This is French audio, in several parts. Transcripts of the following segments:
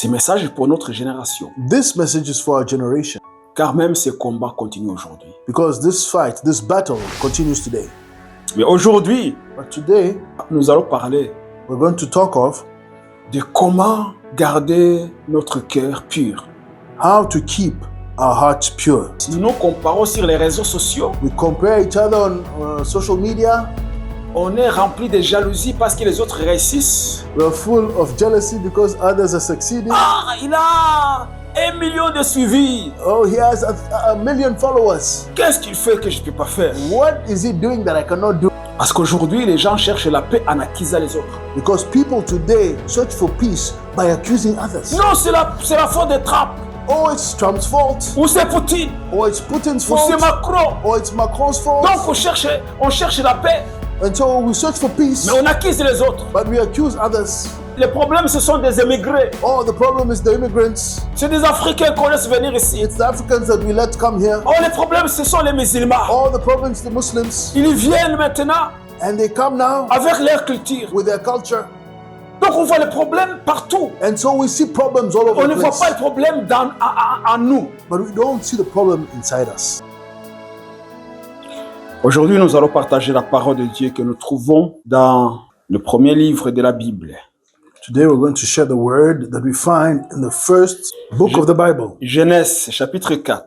Ce message est pour notre génération. This message is for our generation. Car même ces combats continuent aujourd'hui. Because this fight, this battle continues today. Mais aujourd'hui, But today, nous allons parler we're going to talk of de comment garder notre cœur pur. how to keep our hearts pure. Si nous nous comparons sur les réseaux sociaux, We compare each other on social media. on est rempli de jalousie parce que les autres réussissent. We're full of jealousy because others are succeeding. Ah, il a 1 million de suivis. Oh, he has a million followers. Qu'est-ce qu'il fait que je ne peux pas faire? What is he doing that I cannot do? Parce qu'aujourd'hui, les gens cherchent la paix en accusant les autres. Because people today search for peace by accusing others. Non, c'est la faute de Trump. Oh, it's Trump's fault. Ou c'est Poutine. Or it's Putin's Ou c'est fault. Macron. Or it's Macron's fault. Donc on cherche la paix, And so we search for peace, mais on accuse les autres. but we accuse others. Le problème, ce sont des émigrés. Oh, the problem is the immigrants. C'est des Africains qu'on laisse venir ici. It's the Africans that we let come here. Oh, le problème, ce sont les musulmans. All the problems, the Muslims. Ils viennent maintenant And they come now avec leur culture. with their culture. Donc on voit les problèmes partout. And so we see problems all On over ne the voit place. pas le problème en nous. But we don't see the problem inside us. Aujourd'hui, nous allons partager la parole de Dieu que nous trouvons dans le premier livre de la Bible. Today we're going to share the word that we find in the first book of the Bible. Genèse, chapitre 4.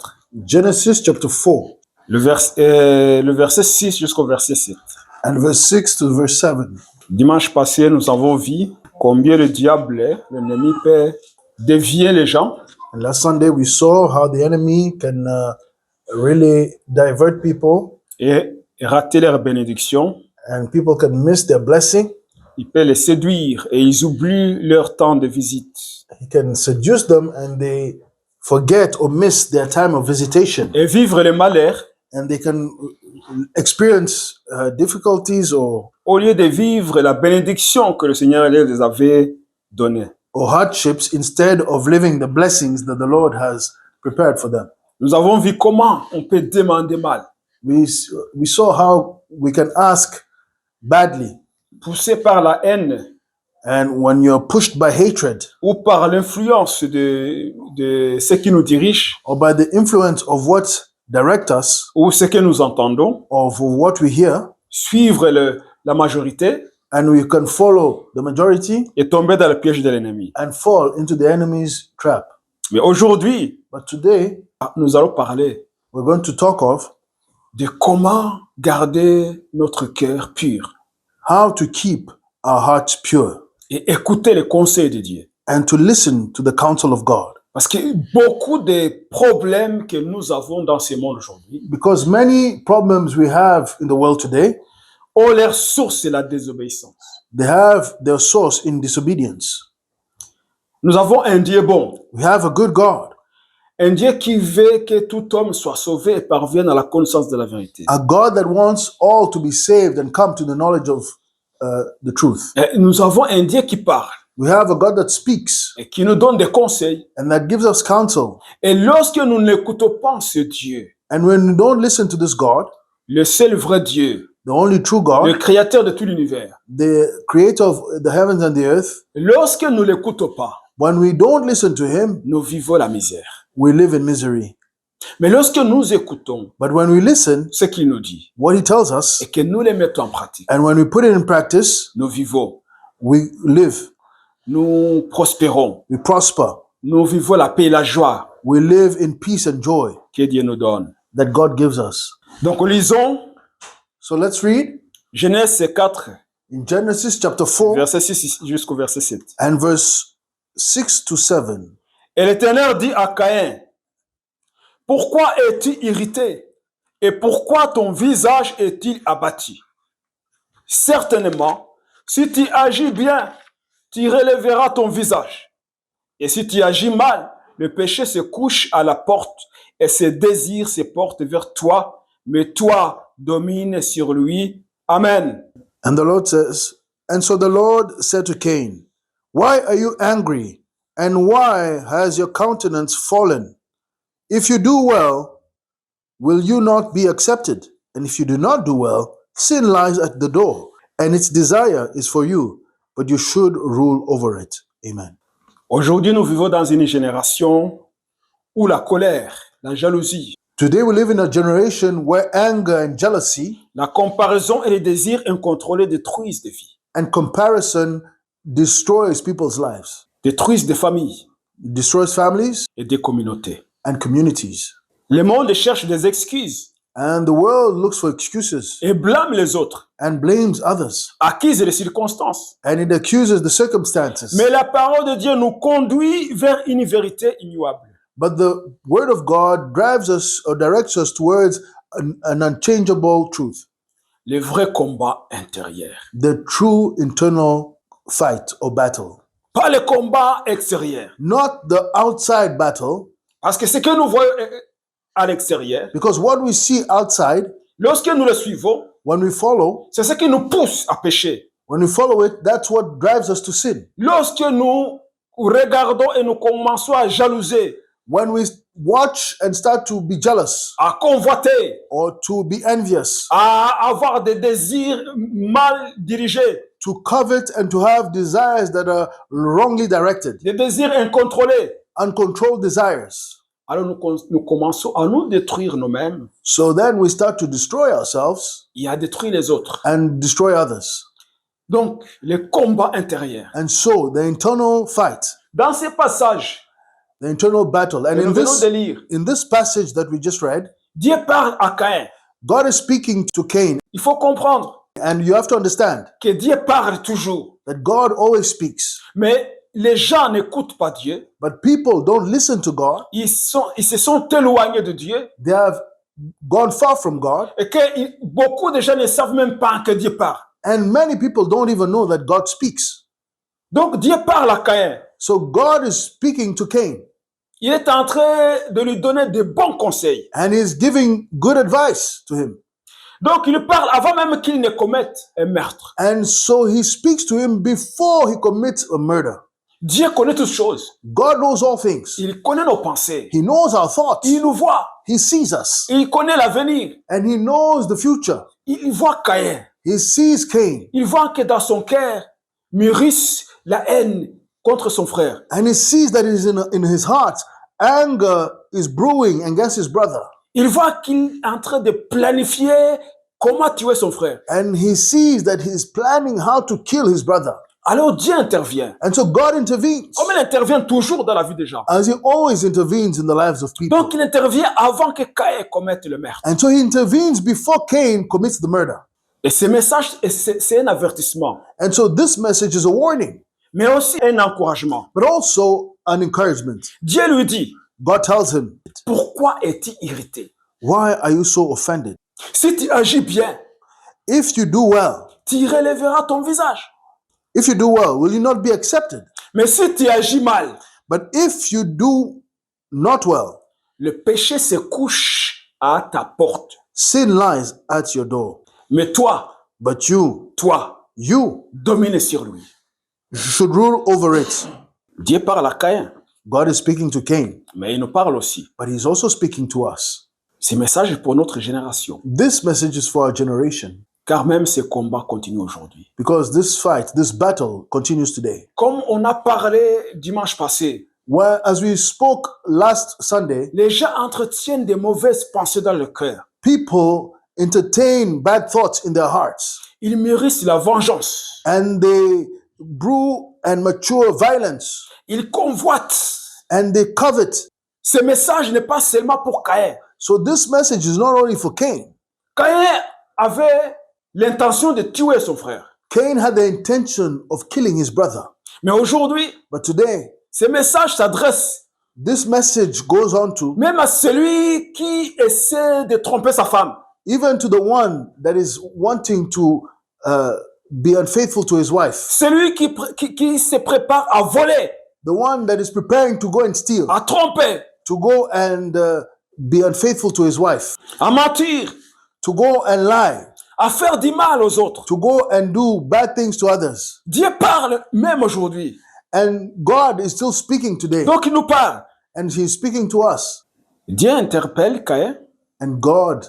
Genesis chapter 4 Le verset 6 jusqu'au verset 7. and verse 6 to verse 7. Dimanche passé, nous avons vu combien le diable, l'ennemi, peut dévier les gens. And last Sunday we saw how the enemy can really divert people Et rater leur bénédiction. and people can miss their blessing. Il peut les séduire et ils oublient leur temps de visite. He can seduce them and they forget or miss their time of visitation. Et vivre le malheur And they can experience difficulties or au lieu de vivre la bénédiction que le Seigneur les avait donnée. hardships instead of living the blessings that the Lord has prepared for them. Nous avons vu comment on peut demander mal, We saw how we can ask badly. poussé par la haine And when you're pushed by hatred ou par l'influence de ceux qui nous dirigent or by the influence of what direct us ou ce que nous entendons, or of what we hear, suivre la majorité and we can follow the majority et tomber dans le piège de l'ennemi. and fall into the enemy's trap. Mais aujourd'hui, But today, nous allons parler we're going to talk of de comment garder notre cœur pur how to keep our hearts pure et écouter les conseils de Dieu. and to listen to the counsel of God. Parce que beaucoup de problèmes que nous avons dans ce monde aujourd'hui Because many problems we have in the world today, ont leur source, c'est la désobéissance. they have their source in disobedience. Nous avons un Dieu bon, We have a good God, un Dieu qui veut que tout homme soit sauvé et parvienne à la connaissance de la vérité. a God that wants all to be saved and come to the knowledge of the truth. Et nous avons un Dieu qui parle We have a God that speaks et qui nous donne des conseils. and that gives us counsel. Et lorsque nous n'écoutons pas ce Dieu, And when we don't listen to this God, le seul vrai Dieu, the only true le God, créateur de tout l'univers, the creator of the heavens and the earth, lorsque nous ne l'écoutons pas, when we don't listen to him, nous vivons la misère. we live in misery. Mais lorsque nous écoutons But when we listen, ce qu'il nous dit what he tells us, et que nous les mettons en pratique, and when we put it in practice, nous vivons, we live, nous prospérons, we prosper, nous vivons la paix et la joie we live in peace and joy que Dieu nous donne. that God gives us. Donc lisons So let's read Genèse 4, in Genesis chapter 4 verset 6 jusqu'au verset 7. and verse 6 to 7. Et l'Éternel dit à Caïn, pourquoi es-tu irrité et pourquoi ton visage est-il abattu? Certainement, si tu agis bien, tu relèveras ton visage. Et si tu agis mal, le péché se couche à la porte et ses désirs se portent vers toi, mais toi domines sur lui. Amen. And the Lord says, and so the Lord said to Cain, why are you angry? And why has your countenance fallen? If you do well, will you not be accepted? And if you do not do well, sin lies at the door, and its desire is for you, but you should rule over it. Amen. Aujourd'hui, nous vivons dans une génération où la colère, la jalousie, Today we live in a generation where anger and jealousy la comparaison et les désirs incontrôlés détruisent des vies, and comparison destroys people's lives, détruisent des familles destroys families et des communautés. and communities. Le monde cherche des excuses And the world looks for excuses et blâme les autres, and blames others. accuse les circonstances. And it accuses the circumstances. Mais la parole de Dieu nous conduit vers une vérité immuable. But the word of God drives us or directs us towards an unchangeable truth, Le vrai combat intérieur. the true internal fight or battle. Pas le combat extérieur. Not the outside battle, Parce que ce que nous voyons à l'extérieur, because what we see outside, lorsque nous le suivons, when we follow, c'est ce qui nous pousse à pécher. when we follow it, that's what drives us to sin. Lorsque nous regardons et nous commençons à jalouser, When we watch and start to be jealous à convoiter, or to be envious, à avoir des désirs mal dirigés, to covet and to have desires that are wrongly directed, des désirs incontrôlés, uncontrolled desires. alors nous commençons à nous détruire nous-mêmes So then we start to destroy ourselves et à détruire les autres. and destroy others. Donc, le combat intérieur. And so the internal fight, Dans ces passages the internal battle, and que nous venons de lire, in this passage that we just read, Dieu parle à Caïn. God is speaking to Cain, Il faut comprendre and you have to understand que Dieu parle toujours. that God always speaks, Mais les gens n'écoutent pas Dieu. but people don't listen to God. Ils se sont éloignés de Dieu. They have gone far from God, Et que beaucoup de gens ne savent même pas que Dieu parle. and many people don't even know that God speaks. Donc Dieu parle à Caïn. So God is speaking to Cain, Il est en train de lui donner de bons conseils. and he's giving good advice to him. Donc il parle avant même qu'il ne commette un meurtre. And so he speaks to him before he commits a murder. Dieu connaît toutes choses. God knows all things. Il connaît nos pensées. He knows our thoughts. Il nous voit. He sees us, Il connaît l'avenir. and he knows the future. Il voit Caïn. He sees Cain, Il voit que dans son cœur mûrisse la haine contre son frère. and he sees that in his heart, anger is brewing against his brother. Il voit qu'il est en train de planifier comment tuer son frère. And he sees that he's planning how to kill his brother. Alors Dieu intervient. And so God intervenes, Comme il intervient toujours dans la vie des gens. as he always intervenes in the lives of people. Donc il intervient avant que Caïn commette le meurtre. And so he intervenes before Cain commits the murder. Et ce message, c'est un avertissement, And so this message is a warning, mais aussi un encouragement. but also an encouragement. Dieu lui dit, God tells him, pourquoi es-tu irrité? why are you so offended? Si tu agis bien, If you do well, tu relèveras ton visage. if you do well, will you not be accepted? Mais si tu agis mal, But if you do not well, le péché se couche à ta porte. sin lies at your door. Mais toi, But you domine sur lui. should rule over it. Dieu parle à Caïn, God is speaking to Cain, mais il nous parle aussi. but he's also speaking to us. Ce message est pour notre génération, This message is for our generation, car même ce combat continue aujourd'hui. because this fight, this battle continues today. Comme on a parlé dimanche passé, Well, as we spoke last Sunday, les gens entretiennent des mauvaises pensées dans le cœur. people entertain bad thoughts in their hearts, Ils méritent la vengeance. and they brew and mature violence, Ils convoitent. and they covet. Ce message n'est pas seulement pour Caïn. So this message is not only for Cain. Caïn avait l'intention de tuer son frère. Cain had the intention of killing his brother. Mais aujourd'hui, But today, ce message s'adresse this message goes on to même à celui qui essaie de tromper sa femme. even to the one that is wanting to be unfaithful to his wife, Celui qui se prépare à voler, the one that is preparing to go and steal, à tromper, to go and be unfaithful to his wife, à mentir, to go and lie, à faire du mal aux autres. to go and do bad things to others. Dieu parle même aujourd'hui. And God is still speaking today, Donc il nous parle. and he's speaking to us. Dieu interpelle Caïn And God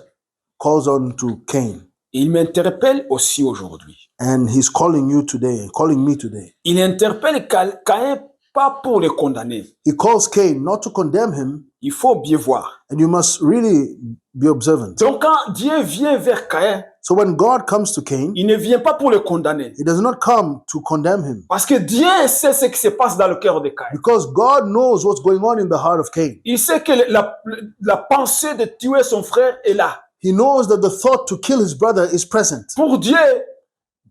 calls on to Cain. et il m'interpelle aussi aujourd'hui. And he's calling you today, calling me today. Il interpelle Caïn pas pour le condamner. He calls Cain not to condemn him, Il faut bien voir. and you must really be observant. Donc quand Dieu vient vers Caïn, So when God comes to Cain, il ne vient pas pour le condamner. he does not come to condemn him, Parce que Dieu sait ce qui se passe dans le cœur de Caïn. because God knows what's going on in the heart of Cain. Il sait que la pensée de tuer son frère est là. He knows that the thought to kill his brother is present. Pour Dieu,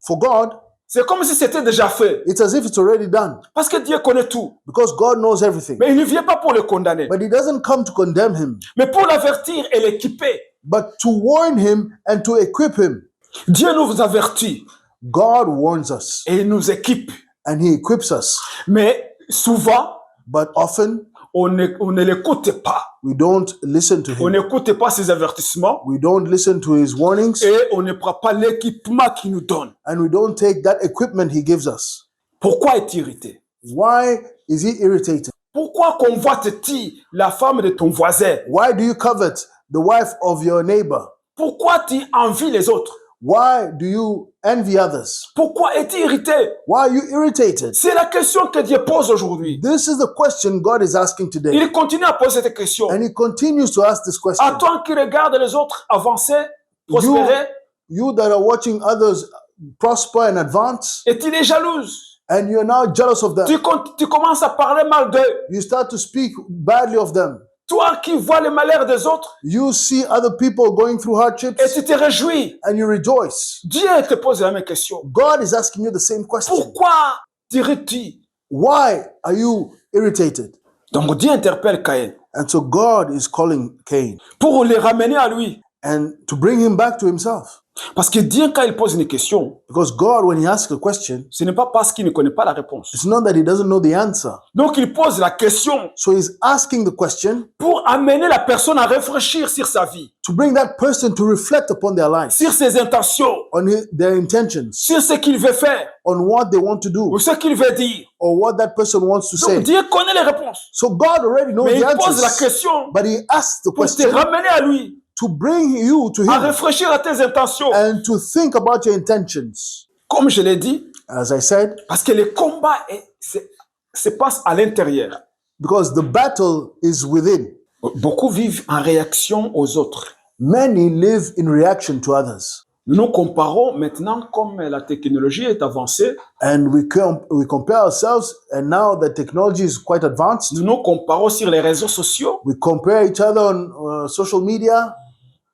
For God, c'est comme si c'était déjà fait. it's as if it's already done, Parce que Dieu connaît tout. because God knows everything. Mais il ne vient pas pour le condamner. But he doesn't come to condemn him, Mais pour l'avertir et l'équiper. but to warn him and to equip him. Dieu nous avertit God warns us et il nous équipe. and he equips us. Mais souvent, But often on ne l'écoute pas. we don't listen to On him. n'écoute pas ses avertissements We don't listen to his warnings, et on ne prend pas l'équipement qu'il nous donne. and we don't take that equipment he gives us. Pourquoi est irrité? Why is he irritated? Pourquoi convoites-tu la femme de ton voisin? Why do you covet the wife of your neighbor? Pourquoi tu envies les autres? Why do you envy others? Pourquoi es-tu irrité? Why are you irritated? C'est la question que Dieu pose aujourd'hui. This is the question God is asking today. Il continue à poser cette question. And he continues to ask this À question. toi qui regardes les autres avancer, prospérer, You that are watching others prosper and advance, et tu es jalouse. and you're now jealous of them. Tu commences à parler mal d'eux. You start to speak badly of them. Toi qui vois le malheur des autres You see other people going through et hardships tu te réjouis. and you rejoice. Dieu te pose la même question. God is asking you the same question. Pourquoi dirais-tu? Why are you irritated? Donc Dieu interpelle Caïn And so God is calling Cain pour le ramener à lui. and to bring him back to himself. Parce que Dieu, quand il pose une question, Because God, when he asks a question, ce n'est pas parce qu'il ne connaît pas la réponse. it's not that he doesn't know the answer. Donc il pose la question So he's asking the question pour amener la personne à réfléchir sur sa vie, to bring that person to reflect upon their lives, sur ses intentions, on their intentions, sur ce qu'il veut faire on what they want to ou do, ce qu'il veut dire. or what that person wants to Donc say. Dieu connaît les réponses. So God already knows Mais the il pose la answers, question but he asks the pour te question ramener à lui, to bring you to à him réfléchir à tes intentions. and to think about your intentions. Comme je l'ai dit, As I said, parce que le combat se passe à l'intérieur. because the battle is within. Beaucoup vivent en réaction aux autres. Many live in reaction to others. Nous nous comparons maintenant, comme la technologie est avancée, And we compare ourselves, and now that technology is quite advanced, nous nous comparons sur les réseaux sociaux. we compare each other on social media.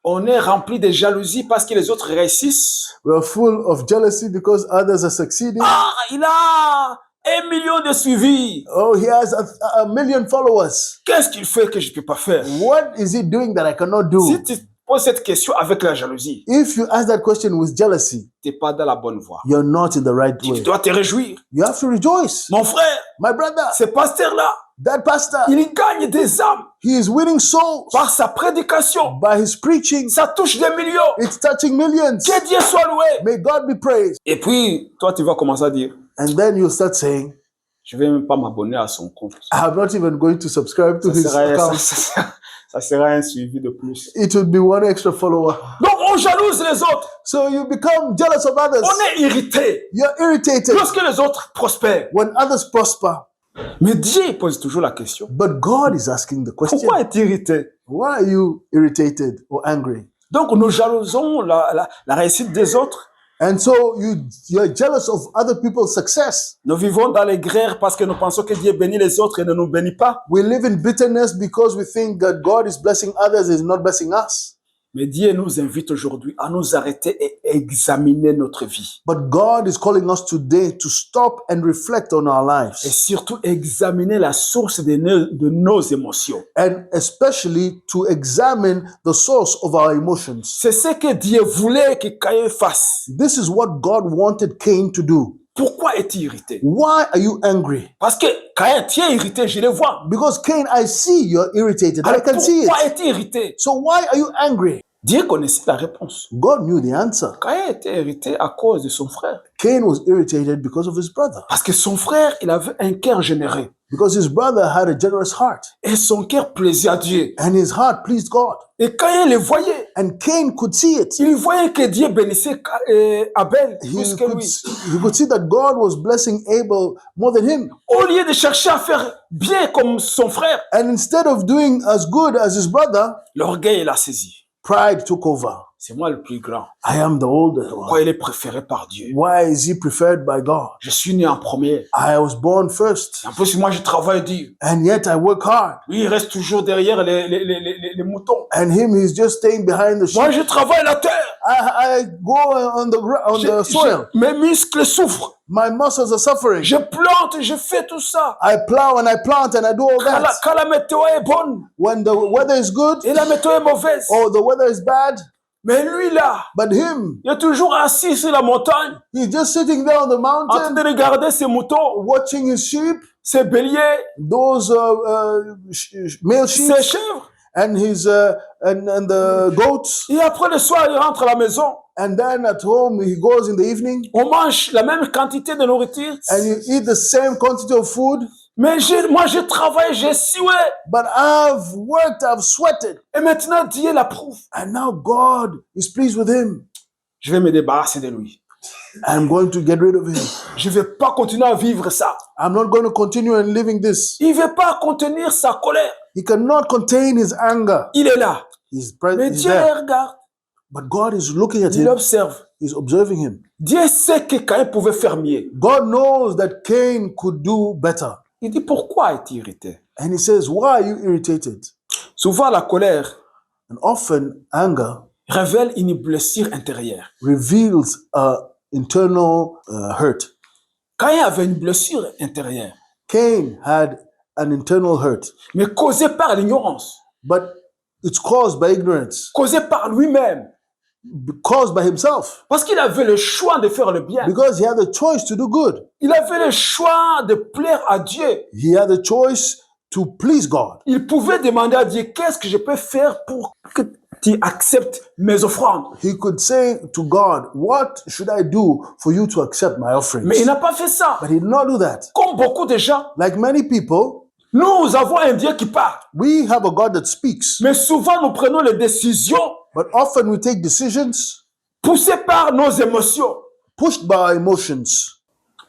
On est rempli de jalousie parce que les autres réussissent. We are full of jealousy because others are succeeding. Ah, il a 1 million de suivis. Oh, he has a million followers. Qu'est-ce qu'il fait que je ne peux pas faire? What is he doing that I cannot do? Si tu poses cette question avec la jalousie, If you ask that question with jealousy, tu n'es pas dans la bonne voie. you're not in the right Tu way. dois te réjouir. You have to rejoice. Mon frère, My brother, ce pasteur-là, that pastor, il gagne des âmes he is winning souls par sa prédication. by his preaching. Ça touche des millions. It's touching millions. Que Dieu soit loué. May God be praised. Et puis, toi, tu vas commencer à dire, And then you'll start saying, je ne vais même pas m'abonner à son compte. I'm not even going to subscribe to Ça his sera, account. ça sera un suivi de plus. It would be one extra follower. Donc, on jalouse les autres. So you become jealous of others. On est irrité You're irritated lorsque les autres prospèrent. when others prosper. Mais Dieu pose toujours la question. But God is asking the question, Pourquoi es-tu irrité? why are you irritated or angry? Donc, nous jalousons la réussite des autres. And so you're jealous of other people's success. Nous vivons dans les guerres parce que nous pensons que Dieu bénit les autres et ne nous bénit pas. We live in bitterness because we think that God is blessing others, is not blessing us. Mais Dieu nous invite aujourd'hui à nous arrêter et examiner notre vie. But God is calling us today to stop and reflect on our Et lives, surtout examiner la source de nos émotions. and especially to examine the source of our emotions. C'est ce que Dieu voulait que Caïn fasse. This is what God wanted Cain to do. Pourquoi es-tu irrité? Why are you angry? Parce que Caïn, tu es irrité, je le vois. Because Cain, I see you're irritated. I Alors can see it. pourquoi es-tu irrité? So why are you angry? Dieu connaissait la réponse. God knew the answer. Caïn était irrité à cause de son frère. Cain was irritated because of his brother. Parce que son frère, il avait un cœur généreux. Because his brother had a generous heart. Et son cœur plaisait à Dieu. And his heart pleased God. Et Caïn le voyait. And Cain could see it. Il voyait que Dieu bénissait Abel plus que lui. He could see that God was blessing Abel more than him. Au lieu de chercher à faire bien comme son frère, And instead of doing as good as his brother, l'orgueil l'a saisi. pride took over. C'est moi le plus grand. I am the older Pourquoi one. il est préféré par Dieu? Why is he preferred by God? Je suis né en premier. I was born first. En plus, moi, je travaille dur. And yet I work hard. Lui, il reste toujours derrière les moutons. And him, he's just staying behind the sheep. Moi, je travaille la terre. I go on the soil. Mes muscles souffrent. My muscles are suffering. Je plante, je fais tout ça. I plow and I plant and I do all that. Quand la météo est bonne When the weather is good et la météo est mauvaise. or the weather is bad, Mais lui, là, but him, il est toujours assis sur la montagne he's just sitting there on the en train mountain de regarder ses moutons, watching his sheep, ses béliers, those male sheep, ses chèvres. and his and the goats. Et après le soir, il rentre à la maison. And then at home he goes in the evening On mange la même quantité de nourriture. and you eat the same quantity of food. Mais moi, j'ai travaillé, j'ai sué. But I've worked, I've sweated, Et maintenant, Dieu l'approuve. and now God is pleased with him. Je vais me débarrasser de lui. I'm going to get rid of him. Je ne vais pas continuer à vivre ça. I'm not going to continue and living this. Il ne veut pas contenir sa colère. He cannot contain his anger. Il est là. He's Mais he's Dieu le there. regarde. But God is looking at Il him. observe. He's observing him. Dieu sait que Caïn pouvait faire mieux. God knows that Cain could do better. Il dit, pourquoi es-tu irrité? And he says, why are you irritated? Souvent, la colère And often anger révèle une blessure intérieure. reveals internal hurt. Caïn avait une blessure intérieure, Cain had an internal hurt, mais causée par l'ignorance, but it's caused by ignorance, causée par lui-même. caused by himself, Parce qu'il avait le choix de faire le bien. because he had the choice to do good. Il avait le choix de plaire à Dieu. He had the choice to please God. Il pouvait demander à Dieu, qu'est-ce que je peux faire pour que tu acceptes mes offrandes? He could say to God, what should I do for you to accept my offerings? Mais il n'a pas fait ça. But he did not do that. Comme beaucoup de gens, Like many people, nous avons un Dieu qui parle. we have a God that speaks, Mais souvent, nous prenons les décisions but often we take decisions poussées par nos émotions. pushed by emotions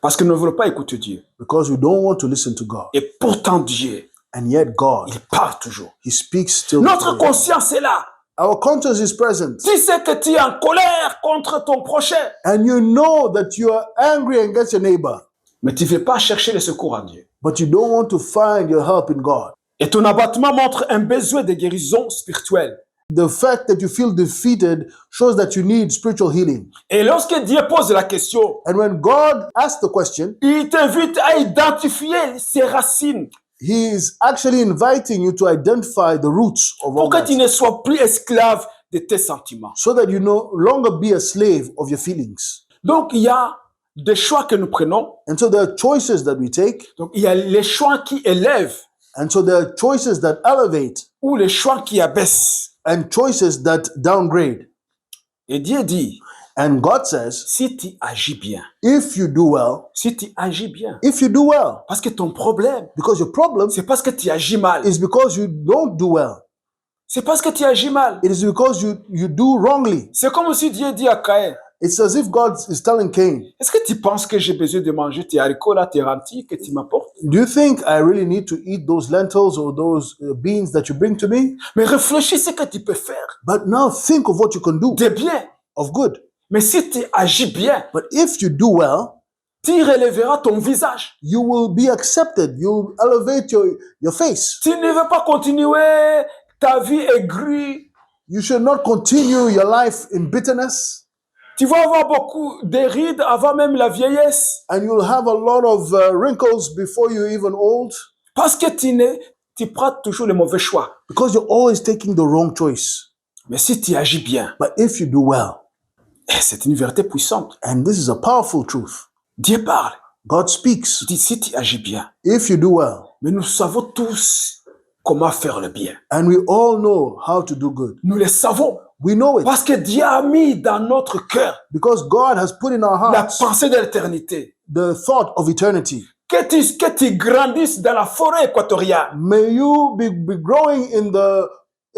Parce que nous ne voulons pas écouter Dieu. because we don't want to listen to God. Et pourtant, Dieu, And yet God, il parle toujours. he speaks still. Notre conscience est là. Our conscience is present. Tu sais que tu es en colère contre ton prochain. And you know that you are angry against your neighbor, Mais tu ne veux pas chercher le secours en Dieu. but you don't want to find your help in God. Et ton abattement montre un besoin de guérison spirituelle. The fact that you feel defeated shows that you need spiritual healing. Et lorsque Dieu pose la question, And when God asks the question, il t'invite à identifier ses racines he is actually inviting you to identify the roots of all pour que that, tu ne sois plus esclave de tes sentiments. so that you no longer be a slave of your feelings. Donc, il y a des choix que nous prenons. And so there are choices that we take, Donc, il y a les choix qui élèvent and so there are choices that elevate ou les choix qui abaissent. and choices that downgrade. Et Dieu dit, And God says, si tu agis bien, if you do well, si tu agis bien, if you do well, parce que ton problème, because your problem c'est parce que tu agis mal. is because you don't do well. C'est parce que tu agis mal. It is because you do wrongly. C'est comme si Dieu dit à Caïn, It's as if God is telling Cain, est-ce que tu penses que j'ai besoin de manger tes haricots là, tes lentilles que tu m'apportes? do you think I really need to eat those lentils or those beans that you bring to me? Mais réfléchis ce que tu peux faire But now think of what you can do de bien. of good. Mais si tu agis bien, But if you do well, tu relèveras ton visage. you will be accepted. You'll elevate your face. Tu ne veux pas continuer ta vie aigrie. You should not continue your life in bitterness, Tu vas avoir beaucoup de rides avant même la vieillesse. and you'll have a lot of wrinkles before you're even old, Parce que tu prends toujours le mauvais choix. because you're always taking the wrong choice. Mais si tu agis bien, But if you do well, c'est une vérité puissante. and this is a powerful truth, Dieu parle. God speaks. Il dit si tu agis bien. If you do well, Mais nous savons tous comment faire le bien. and we all know how to do good. Nous le savons. We know it Parce que Dieu a mis dans notre cœur because God has put in our la hearts pensée de l'éternité. the thought of eternity. Que tu grandisses dans la forêt équatoriale May you be growing in the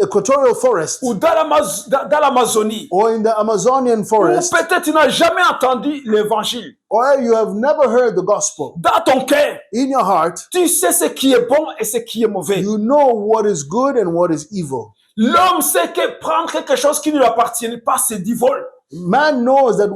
equatorial forest ou dans l'Amazonie. or in the Amazonian Ou forest, peut-être tu n'as jamais entendu l'évangile. or you have never heard the gospel. Dans ton cœur, In your heart, tu sais ce qui est bon et ce qui est mauvais. you know what is good and what is evil. L'homme sait que prendre quelque chose qui ne lui appartient pas, c'est du vol. Man knows that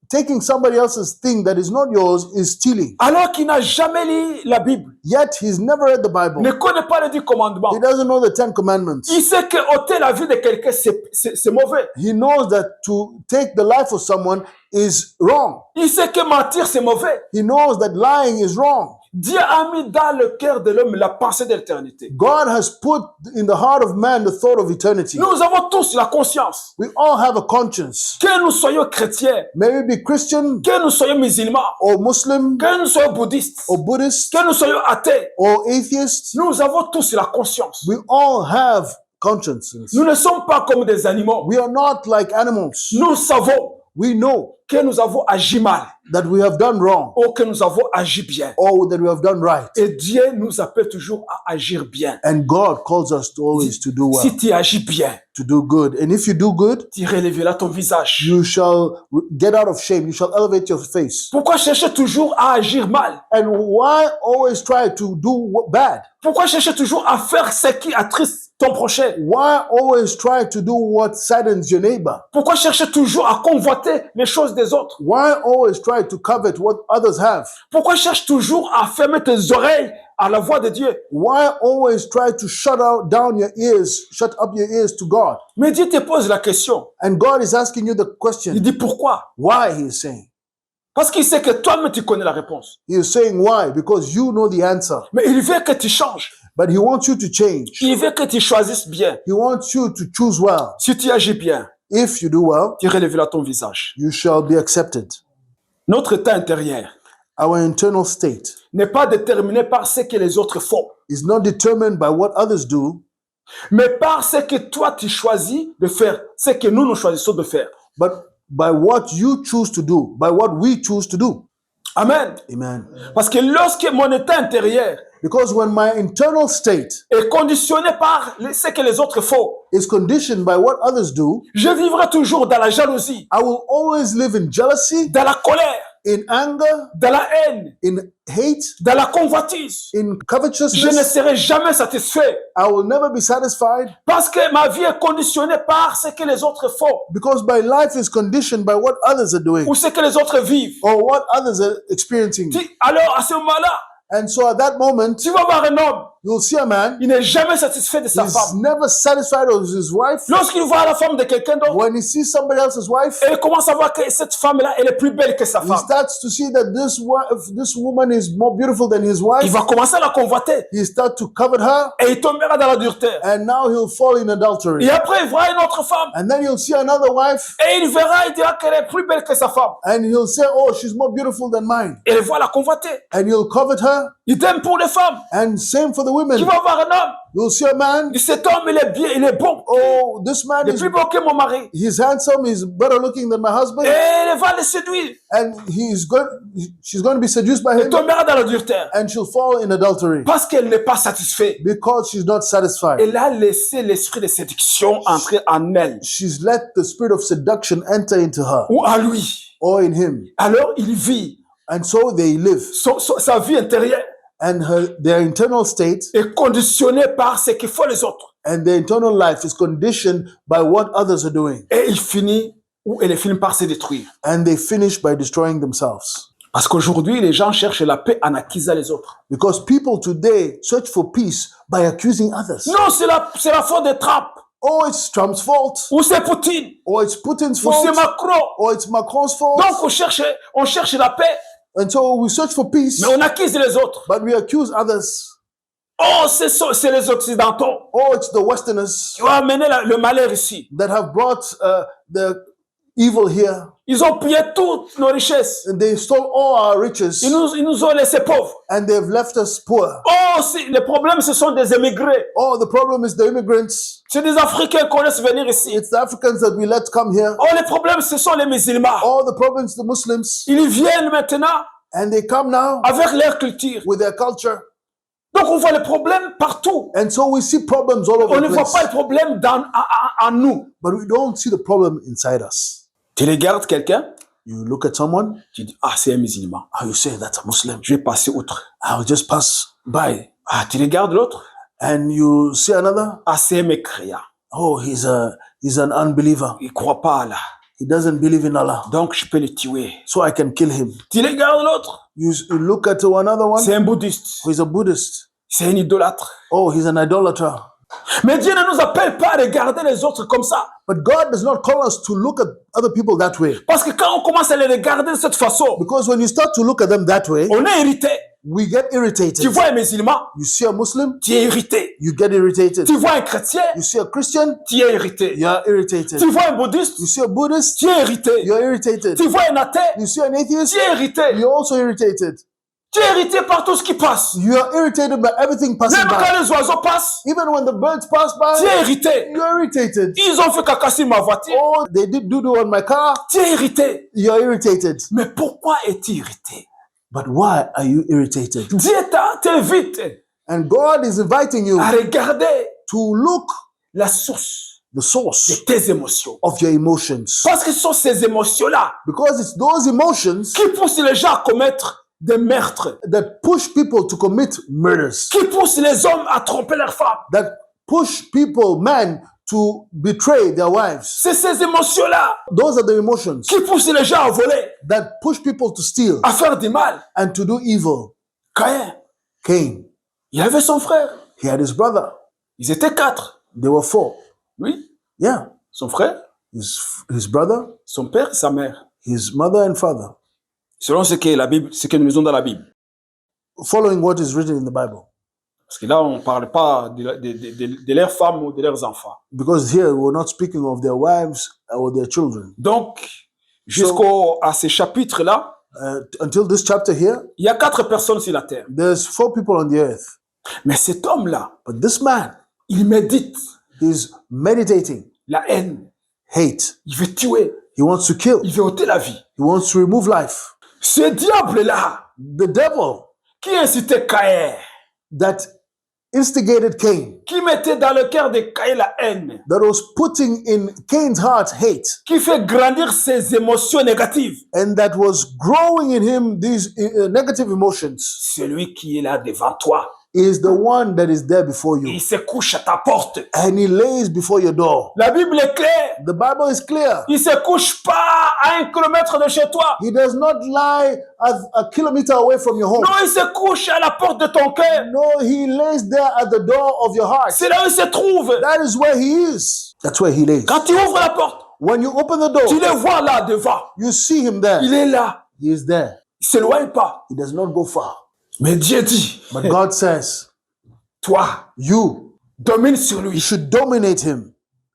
taking somebody else's thing that is not yours is stealing. Alors qu'il n'a jamais lu la Bible, Yet he's never read the Bible. ne connaît pas les 10 commandements. He doesn't know the 10 commandments. Il sait que ôter la vie de quelqu'un, c'est mauvais. He knows that to take the life of someone is wrong. Il sait que mentir, c'est mauvais. He knows that lying is wrong. Dieu a mis dans le cœur de l'homme la pensée de l'éternité. God has put in the heart of man the thought of eternity. Nous avons tous la conscience. We all have a conscience. Que nous soyons chrétiens, May we be Christian que nous soyons musulmans, or Muslim que nous soyons bouddhistes, or Buddhist que nous soyons athées, or atheist. nous avons tous la conscience. We all have consciences. Nous ne sommes pas comme des animaux. We are not like animals. Nous savons We know que nous avons agi mal that we have done wrong ou que nous avons agi bien. or that we have done right. Et Dieu nous appelle toujours à agir bien. And God calls us to always to do well, Si tu agis bien, to do good. And if you do good, tu relèveras ton visage. you shall get out of shame. You shall elevate your face. Pourquoi chercher toujours à agir mal? And why always try to do bad? Pourquoi chercher toujours à faire ce qui attriste ton prochain? Why always try to do what saddens your neighbor? Pourquoi chercher toujours à convoiter les choses des autres? Why always try to covet what others have? Pourquoi cherches toujours à fermer tes oreilles à la voix de Dieu? Why always try to shut up your ears to God? Mais Dieu te pose la question. And God is asking you the Il question, dit pourquoi? why he is saying. Parce qu'il sait que toi-même tu connais la réponse. He is saying why, because you know the answer. Mais il veut que tu changes. But he wants you to change. Il veut que tu choisisses bien. He wants you to choose well. Si tu agis bien, If you do well, tu relèveras ton visage. you shall be accepted. Notre état intérieur Our internal state n'est pas déterminé par ce que les autres font, is not determined by what others do, mais par ce que toi tu choisis de faire, ce que nous choisissons de faire. but by what you choose to do, by what we choose to do. Amen. Amen. Parce que lorsque mon état intérieur Because when my internal state est conditionné par ce que les autres font, is conditioned by what others do, je vivrai toujours dans la jalousie, I will always live in jealousy, dans la colère, in anger, dans la haine, in hate, dans la convoitise. in Je ne covetousness. serai jamais satisfait I will never be satisfied parce que ma vie est conditionnée par ce que les autres font because my life is conditioned by what others are doing ou ce que les autres vivent. or what others are experiencing. Alors à ce moment-là, And so at that moment, tu vas voir un homme, you'll see a man, il n'est jamais satisfait de sa he's femme. never satisfied with his wife. Lorsqu'il voit la femme de quelqu'un d'autre, When he sees somebody else's wife, et il commence à voir que cette femme-là, elle est plus belle que sa he femme. starts to see that this woman is more beautiful than his Il wife. va commencer à la convoiter He starts to covet her, et il tombera dans l'adultère. and now he'll fall in adultery. Et après, il verra une autre femme And then he'll see another wife, et il verra, il dira qu'elle est plus belle que sa femme. and he'll say, oh, she's more beautiful than mine. Et il va la convoiter. And he'll covet her, Il t'aime pour les femmes. and same for the Tu women. vas voir un homme. You'll see a man, Il dit, cet homme, il est bien, il est bon. oh, this man Il est is plus beau que mon mari. he's handsome, he's better looking than my husband, Et elle va le séduire. and she's going to be seduced by Il him, tombera dans l'adultère. and she'll fall in adultery Parce qu'elle n'est pas satisfaite. because she's not satisfied. Elle a laissé l'esprit de séduction entrer en elle She's let the spirit of seduction enter into her ou en lui. or in him, Alors il vit and so they live, sa vie intérieure and their internal state est conditionnée par ce que font les autres. and their internal life is conditioned by what others are doing, Et il finit, ou elle finit par se détruire. and they finish by destroying themselves. Parce qu'aujourd'hui, les gens cherchent la paix en accusant les autres. Because people today search for peace by accusing others. Non, c'est la faute de Trump. Oh, it's Trump's fault, Ou c'est Poutine. or it's Putin's Ou c'est fault, Macron. or it's Macron's fault. Donc on cherche la paix, And so we search for peace, mais on accuse les autres. but we accuse others. Oh, c'est les Occidentaux Oh, it's the Westerners qui ont amené le malheur ici. that have brought the evil here. Ils ont pillé toutes nos richesses. And they stole all our riches. Ils nous ont laissés pauvres. And they've left us poor. Oh, le problème, ce sont des émigrés. Oh, the problem is the immigrants. C'est des Africains qu'on laisse venir ici. It's the Africans that we let come here. Oh, les problèmes, ce sont les musulmans. All the problems, the Muslims. Ils viennent maintenant And they come now avec leur culture. with their culture. Donc, on voit les problèmes partout. And so we see problems all over On ne the voit place. pas le problème en nous. But we don't see the problem inside us. Tu regardes quelqu'un, You look at someone, tu dis, ah, c'est un musulman. you say, that's a Muslim. Je vais passer outre. I'll just pass by. Ah, tu regardes l'autre, And you see another, ah, c'est un mécréant. oh, he's an unbeliever. Il ne croit pas à Allah. He doesn't believe in Allah. Donc, je peux le tuer. So I can kill him. Tu regardes l'autre, You look at another one, c'est un bouddhiste. who is a Buddhist. C'est un idolâtre. Oh, he's an idolater. Mais Dieu ne nous appelle pas à regarder les autres comme ça. But God does not call us to look at other people that way. Parce que quand on commence à les regarder de cette façon, Because when you start to look at them that way, on est irrité. we get irritated. Tu vois un musulman, You see a Muslim, tu es irrité. you get irritated. Tu vois un chrétien, You see a Christian, tu es irrité. you are irritated. Tu vois un bouddhiste, You see a Buddhist, tu es irrité. you are irritated. Tu vois un athée, You see an atheist, tu es irrité. you're also irritated. Tu es irrité par tout ce qui passe. You are irritated by everything passing Même by. quand les oiseaux passent, Even when the birds pass tu by, es irrité. you are irritated. Ils ont fait caca sur ma voiture. Oh, they did doo-doo on my car, Tu es irrité. you are irritated. Mais pourquoi es-tu irrité? But why are you irritated? Dieu t'invite And God is inviting you à regarder to look la source the source de tes émotions. of your emotions. Parce que ce sont ces émotions-là Because it's those emotions qui poussent les gens à commettre des meurtres, that push people to commit murders, qui poussent les hommes à tromper leurs femmes. that push people, men, to betray their wives. C'est ces émotions-là Those are the emotions qui poussent les gens à voler, that push people to steal à faire du mal. and to do evil. Caïn, Cain, il avait son frère. he had his brother. Ils étaient 4. They were 4. Oui, Yeah, son frère, his brother, son père et sa mère. his mother and father, Selon ce que la Bible, ce que nous lisons dans la Bible. following what is written in the Bible. Parce que là, on ne parle pas de leurs femmes ou de leurs enfants. Because here we're not speaking of their wives or their children. Donc, à ce chapitre-là, Until this chapter here, il y a 4 personnes sur la terre. there's 4 people on the earth. Mais cet homme-là, But this man, il médite he's meditating la haine. hate. Il veut tuer. He wants to kill. Il veut ôter la vie. He wants to remove life. Ce diable-là, The devil qui incitait Caïn, that instigated Cain, qui mettait dans le cœur de Caïn la haine, that was putting in Cain's heart hate, qui fait grandir ses émotions négatives, and that was growing in him these negative emotions, celui qui est là devant toi, is the one that is there before you. il se couche à ta porte. And he lays before your door. La Bible est claire. The Bible is clear. Il se couche pas à 1 kilomètre de chez toi. He does not lie a kilometer away from your home. Non, il se couche à la porte de ton cœur. No, he lays there at the door of your heart. C'est là où il se trouve. That is where he is. That's where he lays. Quand tu ouvres la porte, When you open the tu door, le vois là devant. you see him there. Il est là. He is there. Il ne s'éloigne pas. He does not go far. Mais Dieu dit, But God says, toi, you domine sur lui. should dominate him.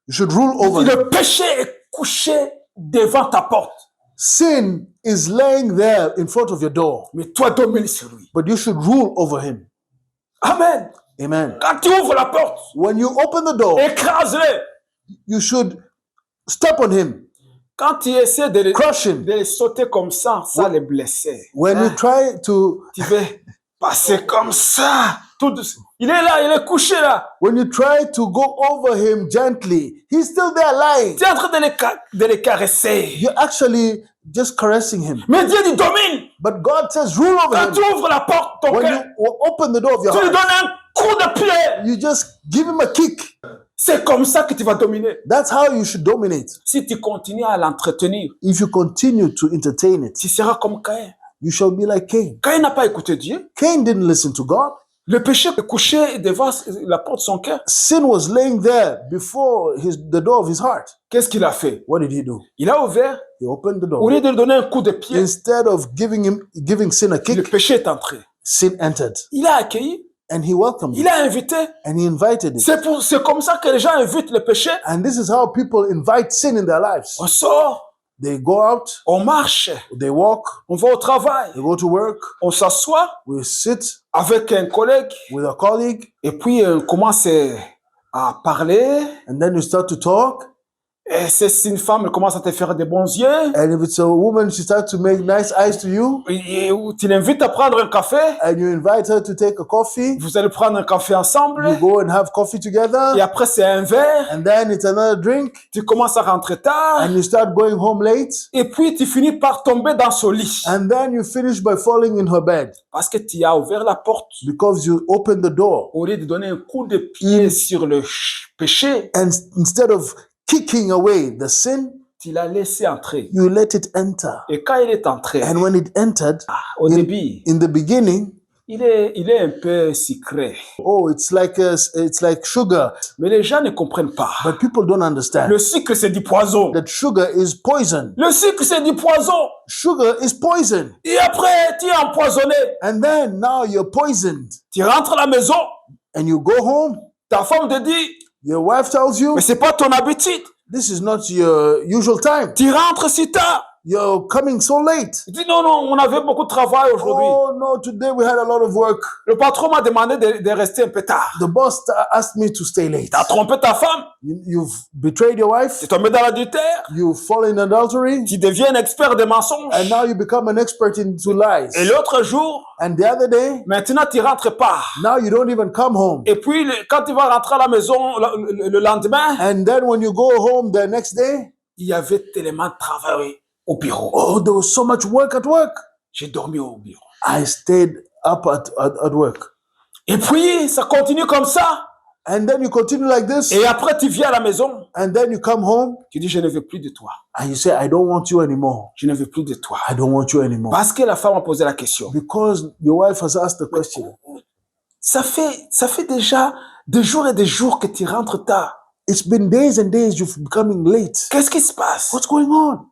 You should rule over him. Le péché est couché devant ta porte. Sin is laying there in front of your door. Mais toi, domine sur lui. But you should rule over him. Amen. Amen. Quand tu ouvres la porte, When you open the door, écrase-le. you should step on him, Quand tu essaies de crush him. les sauter comme ça les blesser. When you try to Tu veux passer comme ça. Tout doucement. Il est là, il est couché là. to go over him gently, he's still there lying. Tu es en train de les caresser. You're actually just caressing him. Mais Dieu dit domine. But God says rule over Quand him. tu ouvres la porte, ton When cœur, you open the door of your tu lui heart, donnes un coup de pied. you just give him a kick. C'est comme ça que tu vas dominer. That's how you should dominate. Si tu continues à l'entretenir, If you continue to entertain it, tu seras comme Caïn. you shall be like Cain. Caïn n'a pas écouté Dieu. Cain didn't listen to God. Le péché est couché devant la porte de son cœur. Sin was laying there before the door of his heart. Qu'est-ce qu'il a fait? What did he do? Il a ouvert, He opened the au door. lieu de lui donner un coup de pied, Instead of giving sin a le kick, péché est entré. sin entered. Il a accueilli, And he welcomed il it. a invité. And he invited it. C'est comme ça que les gens invitent le péché. And this is how people invite sin in their lives. On sort, They go out, on marche, they walk, on va au travail, they go to work, on s'assoit we sit avec un collègue with a colleague, et puis on commence à parler. and then you start to talk. Et si une femme elle commence à te faire des bons yeux, And if it's a woman, she starts to make nice eyes to you, ou tu l'invites à prendre un café, and you invite her to take a coffee. vous allez prendre un café ensemble, You go and have coffee together, et après c'est un verre, and then it's another drink, tu commences à rentrer tard, and you start going home late, et puis tu finis par tomber dans son lit. and then you finish by falling in her bed Parce que tu as ouvert la porte, because you open the door. au lieu de donner un coup de pied sur le péché, And instead of kicking away the sin, tu l'as laissé entrer. you let it enter. Et quand il est entré, And when it entered, au début, in the beginning, il est un peu sucré. oh, it's like sugar. Mais les gens ne comprennent pas. But people don't understand Le sucre, c'est du poison. that sugar is poison. Le sucre, c'est du poison. Sugar is poison. Et après, tu es empoisonné. And then now you're poisoned. Tu rentres à la maison, And you go home, ta femme te dit, your wife tells you, mais c'est pas ton habitude. this is not your usual time. Tu rentres si tard. You're coming so late. Tu dis, non, non, on avait beaucoup de travail aujourd'hui. Oh no, today we had a lot of work. Le patron m'a demandé de rester un peu tard. The boss asked me to stay late. Tu as trompé ta femme. You've betrayed your Tu wife. es tombé dans l'adultère. You fall in adultery. Tu deviens un expert des mensonges. And now you become an expert into lies. Et l'autre jour, And the other day, maintenant, tu rentres pas. now you don't even come home. Et puis, quand tu vas rentrer à la maison le lendemain, And then when you go home the next day, il y avait tellement de travail au bureau. oh, there was so much work at work. J'ai dormi au bureau. I stayed up at work. Et puis, ça continue comme ça. And then you continue like this. Et après, tu viens à la maison. And then you come home Tu dis, je ne veux plus de toi. and you say, I don't want you anymore. Je ne veux plus de toi. I don't want you anymore. Parce que la femme a posé la question. Because your wife has asked the question. Ça fait déjà des jours et des jours que tu rentres tard. It's been days and days you've been coming late. Qu'est-ce qui se passe? What's going on?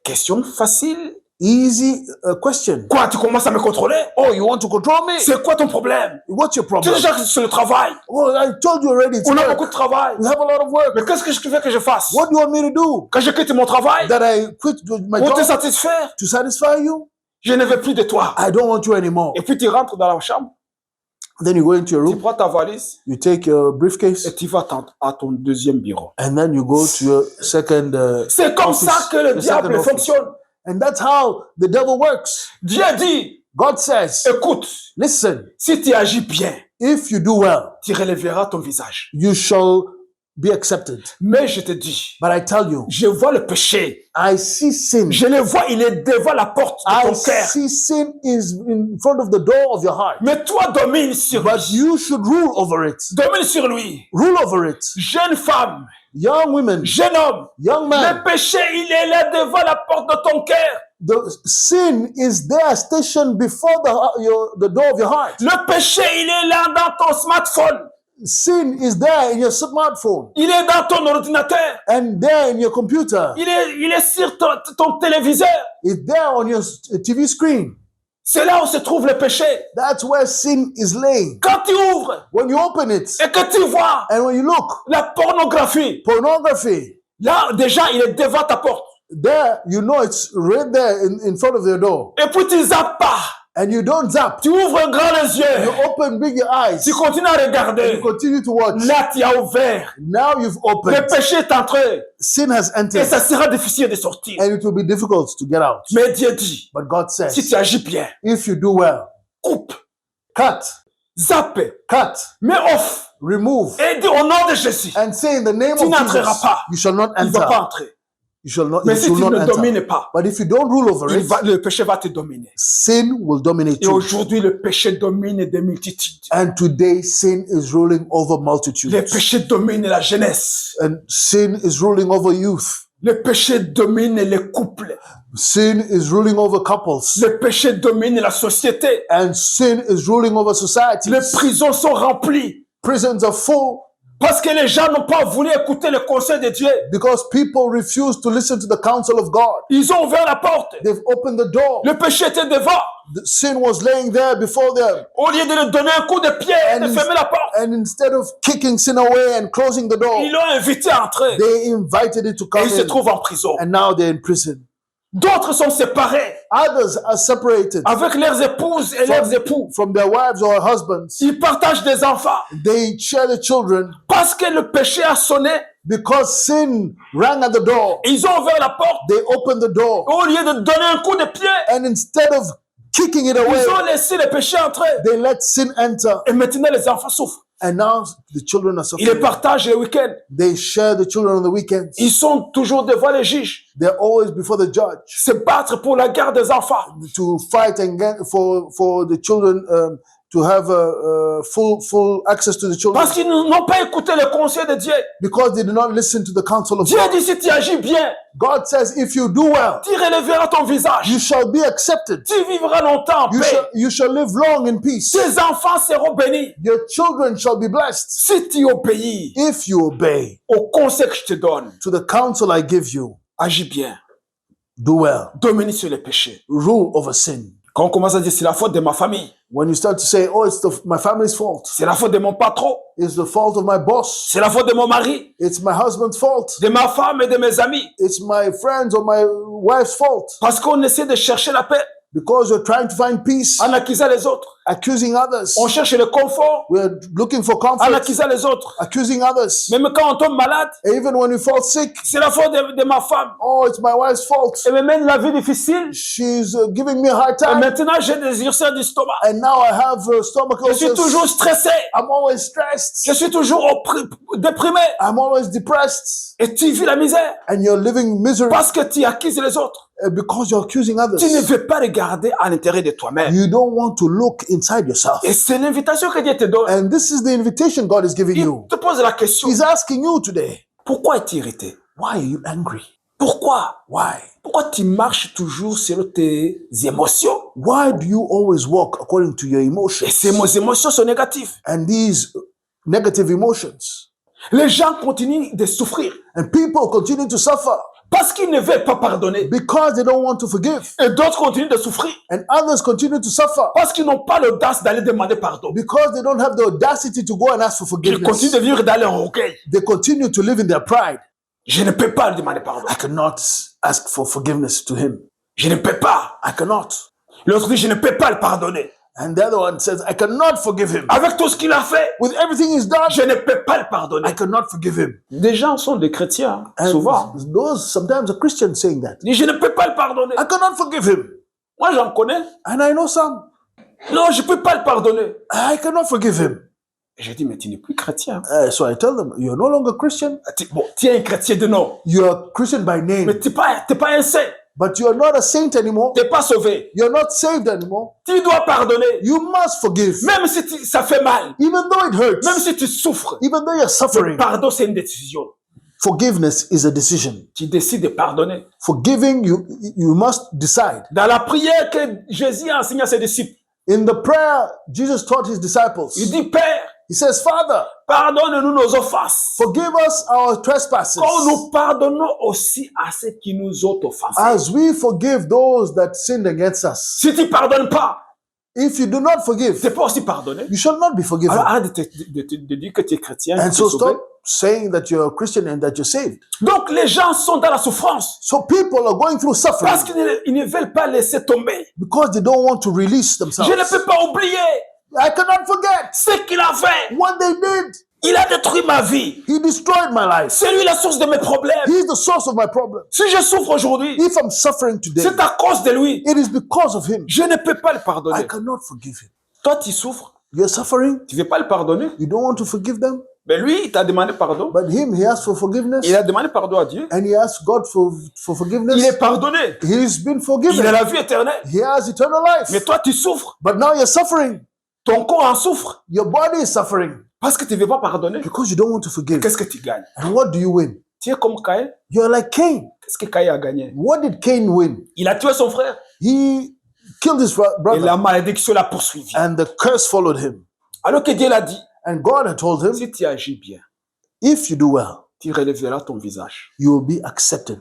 Question facile. Easy question. Quoi, tu commences à me contrôler? Oh, you want to control me? C'est quoi ton problème? What's your Tu problem? es déjà sur le travail. Oh, I told you already. It's On a work. beaucoup de travail. We have a lot of work. Mais qu'est-ce que tu veux que je fasse? What do you want me to do? Quand je quitte mon travail, That I quit my pour te job satisfaire, to satisfy you? je ne veux plus de toi. I don't want you anymore. Et puis tu rentres dans la chambre, Then you go into your tu room, prends ta valise you take your briefcase, et tu vas à ton deuxième bureau. and then you go to your second C'est comme office, ça que le your diable second office. fonctionne. And that's how the devil works. Dieu dit, God says, écoute, listen, si tu agis bien, if you do well, tu relèveras ton visage. you shall be accepted. Mais je te dis, But I tell you, je vois le péché. I see sin. Je le vois, il est devant la porte de I ton cœur. see sin is in front of the door of your heart. Mais toi, domine sur But lui. you should rule over it. Domine sur lui. Rule over it. Jeune femme, Young women, jeune homme, young man, le péché, il est là devant la porte de ton cœur. the sin is there stationed before the door of your heart. Le péché, il est là dans ton smartphone. Sin is there in your smartphone Il est dans ton ordinateur. and there in your computer. Il est sur ton téléviseur. It's there on your TV screen. C'est là où se trouve le péché. That's where sin is laying. Quand tu ouvres When you open it et que tu vois and when you look, la pornographie, pornography, là, déjà, il est devant ta porte. there you know it's right there in front of your door. Et puis tu zappes pas. And you don't zap. Tu ouvres grand les You yeux. open big your eyes. Tu continues à And regarder. you continue to watch. Là, tu as ouvert. Now you've Le opened. péché est entré. Sin has Et entered. ça sera difficile de sortir. And it will be difficult to get out. Mais Dieu dit, But God si says, tu agis bien, if you do well, coupe, cut, zappe, cut, mets off. remove, Et dis au nom de Jésus, and say in the name Tu of n'entreras Jesus, pas. you shall not il ne va pas enter. entrer. You shall not, Mais you si shall tu not ne enter. domines pas, But if you don't rule over it, le péché va te dominer. sin will dominate Et you. aujourd'hui, le péché domine des multitudes. And today, sin is ruling over Le multitudes. péché domine la jeunesse. And sin is ruling over youth. Le péché domine les couples. Sin is ruling over couples. Le péché domine la société. And sin is ruling over society. Les prisons sont remplies. Prisons are full. Parce que les gens n'ont pas voulu écouter le conseil de Dieu. Because people refuse to listen to the counsel of God. Ils ont ouvert la porte. They've opened the door. Le péché était devant. The sin was laying there before them. Au lieu de lui donner un coup de pied et de fermer la porte, And instead of kicking sin away and closing the door, ils l'ont invité à entrer. they invited it to Et come il se in. trouve en prison. And now they're in prison. D'autres sont séparés Others are separated avec leurs épouses et leurs époux. from their wives or husbands. Ils partagent des enfants They share the children parce que le péché a sonné. because sin rang at the door. Ils ont ouvert la porte. They opened the door. Au lieu de donner un coup de pied, And instead of kicking it away, ils ont laissé le péché entrer. they let sin enter. Et maintenant, les enfants souffrent. And now the children are Ils les suffering. partagent le week-end. They share the children on the weekends. Ils sont toujours devant les juges. They're always before the judge Se battre pour la garde des enfants. to fight and get for the children to have full access to the children Parce qu'ils n'ont pas écouté le conseil de Dieu. because they do not listen to the counsel of Dieu God. dit, si tu agis bien, God says, if you do well, tu relèveras ton visage. you shall be accepted. Tu vivras longtemps en paix. You shall live long in peace. Tes enfants seront bénis. Your children shall be blessed Si tu obéis if you obey au conseil que je te donne, to the counsel I give you. agis bien. Do well. Domine sur le péché. Rule over sin. Quand on commence à dire, c'est la faute de ma famille, When you start to say, oh, it's my family's fault. c'est la faute de mon patron, It's the fault of my boss. c'est la faute de mon mari, It's my husband's fault. de ma femme et de mes amis. It's my friends or my wife's fault. Parce qu'on essaie de chercher la paix Because you're trying to find peace, en accusant les autres. accusing others. On cherche le confort We're looking for en comfort, accusant les autres. accusing others. Même quand on tombe malade, And even when we fall sick, c'est la faute de ma femme. oh, it's my wife's fault. Elle me mène la vie difficile. She's giving me a hard Et time. maintenant, j'ai des ulcères du stomac. And now I have stomach Je suis ulcers. toujours stressé. I'm always stressed. Je suis toujours déprimé. I'm always depressed. Et tu vis la misère And you're living misery parce que tu accuses les autres. because you're accusing others. Tu ne veux pas regarder à l'intérieur de toi-même. You don't want to look inside yourself. Et c'est l'invitation que Dieu te donne. And this is the invitation God is giving Il you. te pose la question, He's asking you today, pourquoi es-tu irrité? why are you angry? Pourquoi? Why? Pourquoi tu marches toujours sur tes émotions? Why do you always walk according to your Et emotions? ces émotions sont négatives. And these negative emotions. Les gens continuent de souffrir And people continue to suffer parce qu'ils ne veulent pas pardonner. because they don't want to forgive. Et d'autres continuent de souffrir And others continue to suffer parce qu'ils n'ont pas l'audace d'aller demander pardon. because they don't have the audacity to go and ask for Ils continuent forgiveness. de vivre dans leur orgueil. They continue to live in their pride. Je ne peux pas lui demander pardon. I cannot ask for forgiveness to him. Je ne peux pas. I cannot. L'autre dit, je ne peux pas le pardonner. And the other one says, I cannot forgive him. Avec tout ce qu'il a fait, With everything he's done, je ne peux pas le pardonner. I cannot forgive him. Des gens sont des chrétiens, And souvent. those sometimes are Christians saying that. Ils disent, je ne peux pas le pardonner. I cannot forgive him. Moi, j'en connais. And I know some. Non, je ne peux pas le pardonner. I cannot forgive him. Et je dis, mais tu n'es plus chrétien. So I tell them, you're no longer Christian. Bon, tu es un chrétien de nom, You're Christian by mais name, tu n'es pas un saint. but you're not a saint anymore. Tu n'es pas sauvé. You're not saved anymore. Tu dois pardonner. You must forgive. Même si ça fait mal, Even though it hurts, même si tu souffres, even though you're le suffering, pardon, c'est une décision. forgiveness is a decision. Tu décides de pardonner. Forgiving, you must decide. Dans la prière que Jésus a enseignée à ses disciples, In the prayer Jesus taught his disciples, il dit, Père, he says, Father, pardonne-nous nos offenses, forgive us our trespasses comme nous pardonnons aussi à ceux qui nous ont offensés. as we forgive those that sinned against us. Si tu ne pardonnes pas, If you do not forgive, tu n'es pas aussi pardonné. you shall not be forgiven. Alors arrête de dire que tu es chrétien. And que tu so es sauvé. stop saying that you're a Christian and that you're saved. Donc les gens sont dans la souffrance So people are going through suffering parce qu'ils ne veulent pas laisser tomber. because they don't want to release themselves. Je ne peux pas oublier I cannot forget ce qu'il a fait. what they did. Il a détruit ma vie. He destroyed my life. C'est lui la source de mes problèmes. He's the source of my problem. Si je souffre aujourd'hui, If I'm suffering today, c'est à cause de lui. it is because of him. Je ne peux pas le I pardonner. cannot forgive him. Toi, tu souffres. You're suffering. Tu ne veux pas le pardonner. You don't want to forgive them. Mais lui, il t'a demandé pardon. But him, he asked for forgiveness. Il a demandé pardon à Dieu. And he asked God for forgiveness. Il est pardonné. He's been Il forgiven. a la vie éternelle. He has eternal life. Mais toi, tu souffres. But now you're suffering. Ton corps en souffre. Your body is suffering Parce que tu ne veux pas pardonner. because you don't want to forgive. Qu'est-ce que tu gagnes? And what do you win? Tu es comme Caïn. You're like Cain. Qu'est-ce que Caïn a gagné? What did Cain win? Il a tué son frère. He killed his Et brother. la malédiction l'a poursuivi. And the curse followed him. Alors que Dieu l'a dit, And God had told him, si tu agis bien, If you do well, tu relèveras ton visage. you will be accepted.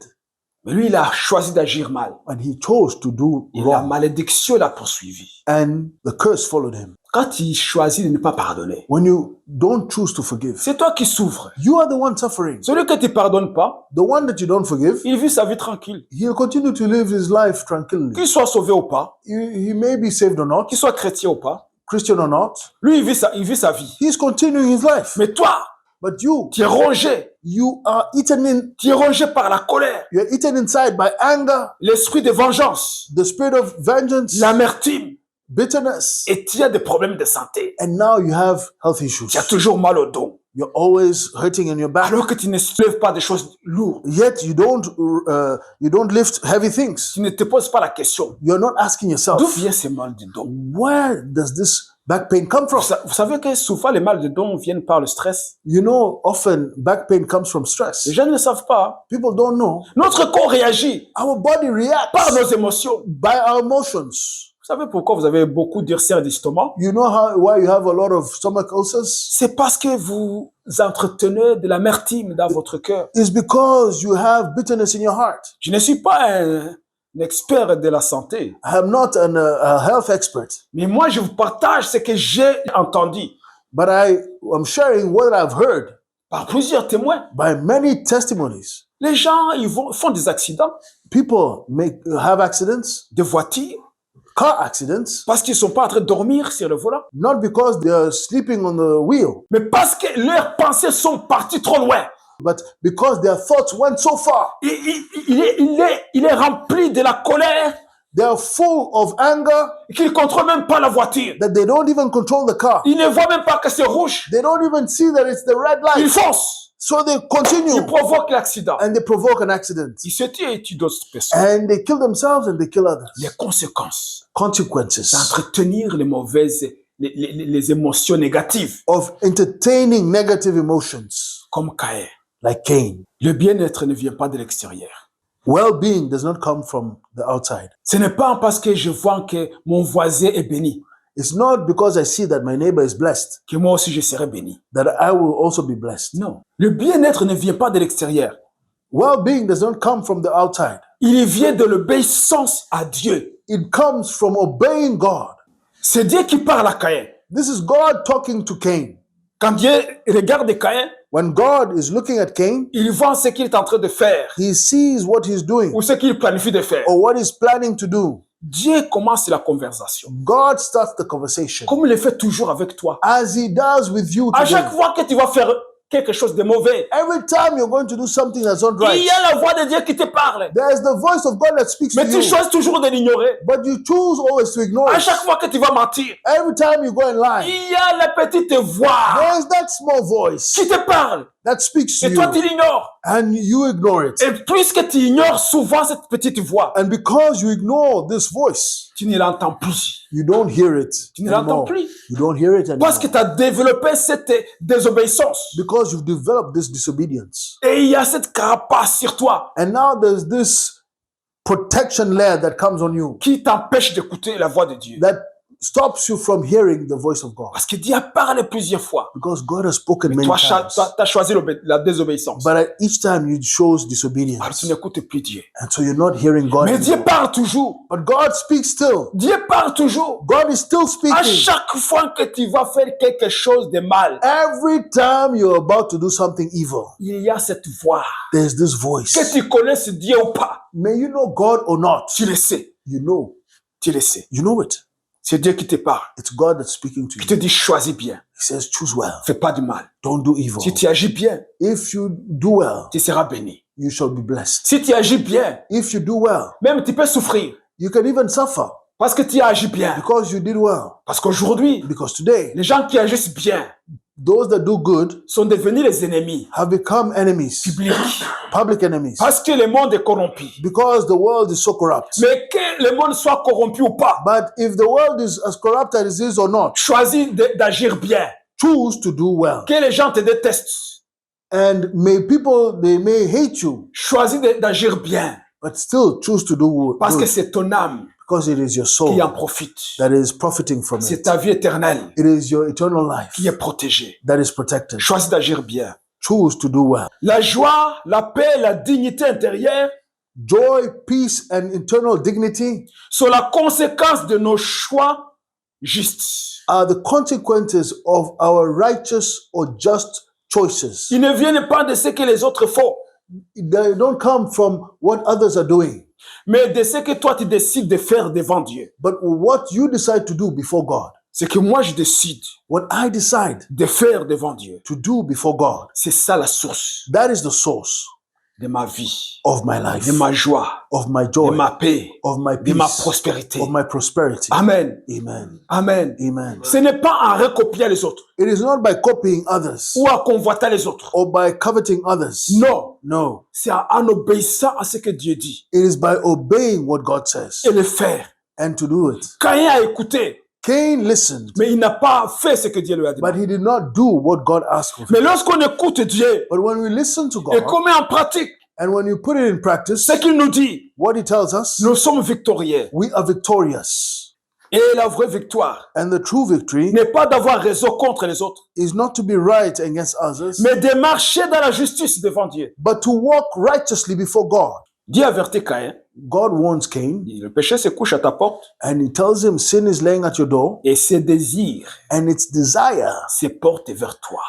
Mais lui, il a choisi d'agir mal. And he chose to do Et la wrong. malédiction l'a poursuivi. And the curse followed him. Quand il choisit de ne pas pardonner, When you don't choose to forgive, c'est toi qui souffres. you are the one suffering. Celui que tu ne pardonnes pas, The one that you don't forgive, il vit sa vie tranquille. he'll continue to live his life tranquilly. Qu'il soit sauvé ou pas, He may be saved or not, qu'il soit chrétien ou pas, Christian or not. lui, il vit sa vie. He's continuing his life. Mais toi, But you, tu es rongé. you are eaten in, Tu es rongé par la colère, you're eaten inside by anger, l'esprit de vengeance, the spirit of vengeance, l'amertume. bitterness, Et tu as des problèmes de santé. and now you have health issues. Tu as toujours mal au dos. You're always hurting in your back. Alors que tu ne soulèves pas des choses lourdes. Yet you don't lift heavy things. Tu ne te poses pas la question. You're not asking D'où yourself, vient ce mal du dos? where does this back pain come from? Vous savez que souvent les mal de dos viennent par le stress. You know, often back pain comes from stress. Les gens ne savent pas. People don't know. Notre corps réagit Our body par reacts nos émotions. by our emotions. Vous savez pourquoi vous avez beaucoup d'ulcères d'estomac? You know why you have a lot of stomach ulcers? C'est parce que vous entretenez de l'amertume dans votre cœur. It's because you have bitterness in your heart. Je ne suis pas un expert de la santé, I am not a health expert, mais moi je vous partage ce que j'ai entendu but I am sharing what I've heard par plusieurs témoins. by many testimonies. Les gens font des accidents People have accidents, de voiture car accidents, parce qu'ils ne sont pas en train de dormir sur le volant, not because they are sleeping on the wheel, mais parce que leurs pensées sont parties trop loin. but because their thoughts went so far. Il est rempli de la colère They are full of anger qu'il ne contrôle même pas la voiture. that they don't even control the car. Il ne voit même pas que c'est rouge. They don't even see that it's the red Il light. fonce. So they continue Il provoque l'accident. and they provoke an accident. Il se tue et tue d'autres personnes. And they kill themselves and they kill others. Les conséquences Consequences d'entretenir les émotions négatives, of entertaining negative emotions, comme Caïn. like Cain. Le bien-être ne vient pas de l'extérieur. Well-being does not come from the outside. Ce n'est pas parce que je vois que mon voisin est béni It's not because I see that my neighbor is blessed que moi aussi je serai béni. that I will also be blessed. Non. Le bien-être ne vient pas de l'extérieur. Well-being does not come from the outside. Il vient de l'obéissance à Dieu. It comes from obeying God. C'est Dieu qui parle à Caïn. This is God talking to Cain. Quand Dieu regarde Caïn, When God is looking at Cain, il voit ce qu'il est en train de faire he sees what he's doing ou ce qu'il planifie de faire. or what he's planning to do. Dieu commence la conversation, God starts the conversation comme il le fait toujours avec toi. as he does with you À today. chaque fois que tu vas faire quelque chose de mauvais, Every time you're going to do something that's not il right, y a la voix de Dieu qui te parle. there's the voice of God that speaks Mais to tu you, choisis toujours de l'ignorer. but you choose always to ignore À it. chaque fois que tu vas mentir, Every time you go and lie, il y a la petite voix there is that small voice qui te parle. that speaks to Et toi, tu you, l'ignores. and you ignore it. Et puisque tu ignores souvent cette petite voix, And because you ignore this voice, tu ne l'entends plus. you don't hear it Tu ne l'entends anymore. plus. You don't hear it Parce que anymore tu as développé cette désobéissance. because you've developed this disobedience. Et il y a cette carapace sur toi And now there's this protection layer that comes on you qui t'empêche d'écouter la voix de Dieu. that stops you from hearing the voice of God Parce que Dieu a parlé plusieurs fois. because God has spoken many Toi, times. tu as choisi la désobéissance. But at each time you chose Alors disobedience. tu n'écoutes plus Dieu. And so you're not hearing God Mais Dieu anymore. parle toujours. But God speaks still. Dieu parle toujours. God is still À speaking. chaque fois que tu vas faire quelque chose de mal, Every time you're about to do something evil, il y a cette voix. there's this voice. Que tu connaisses Dieu ou pas, May you know God or not, tu le sais. you know. Tu le sais. You know it. C'est Dieu qui te parle. It's God that's speaking to Qui te you. dit choisis bien. He says, choose well. Fais pas du mal. Don't do evil. Si tu agis bien, If you do well, tu seras béni. you shall be blessed. Si tu agis bien, If you do well, même tu peux souffrir. you can even suffer Parce que tu agis bien. because you did well. Parce qu'aujourd'hui, Because today, les gens qui agissent bien those that do good sont devenus les ennemis have become enemies, publics. public enemies, Parce que le monde est corrompu. because the world is so corrupt. Mais que le monde soit corrompu ou pas, But if the world is as corrupt as it is or not, choisis d'agir bien. choose to do well. Que les gens te détestent. And they may hate you, Choisis d'agir bien. but still choose to do Parce que good c'est ton âme because it is your qui soul en profite. that is profiting from C'est it. ta vie éternelle It is your eternal life qui est protégée. that is protected. Choisis d'agir bien. choose to do well. La joie, la paix, la dignité intérieure Joy, peace, and internal dignity sont la conséquence de nos choix justes. are the consequences of our righteous or just choices. Ils ne viennent pas de ce que les autres font, They don't come from what others are doing, mais de ce que toi tu décides de faire devant Dieu. but what you decide to do before God. Ce que moi je décide What I decide de faire devant Dieu, to do before God, c'est ça la source that is the source de ma vie, of my life, de ma joie, of my de joy, ma paix, of my de ma peace, prospérité. of my prosperity. Amen. Amen. Amen. Amen. Ce n'est pas en recopier les autres It is not by copying others ou en convoitant les autres. or by coveting others. Non, No. c'est en obéissant à ce que Dieu dit It is by obeying what God says et le faire. and to do it. Caïn a écouté, Cain listened, mais il n'a pas fait ce que Dieu lui a dit. but he did not do what God asked of him. Mais lorsqu'on écoute Dieu But when we listen to et God qu'on met en pratique and when you put it in practice, ce qu'il nous dit, what he tells us, nous sommes victorieux. we are victorious. Et la vraie victoire And the true victory n'est pas d'avoir raison contre les autres, is not to be right against others, mais de marcher dans la justice devant Dieu. but to walk righteously before God. Dieu avertit Caïn. God warns Cain Le péché se couche à ta porte and he tells him sin is laying at your door et ses désirs and its desire se portent vers toi.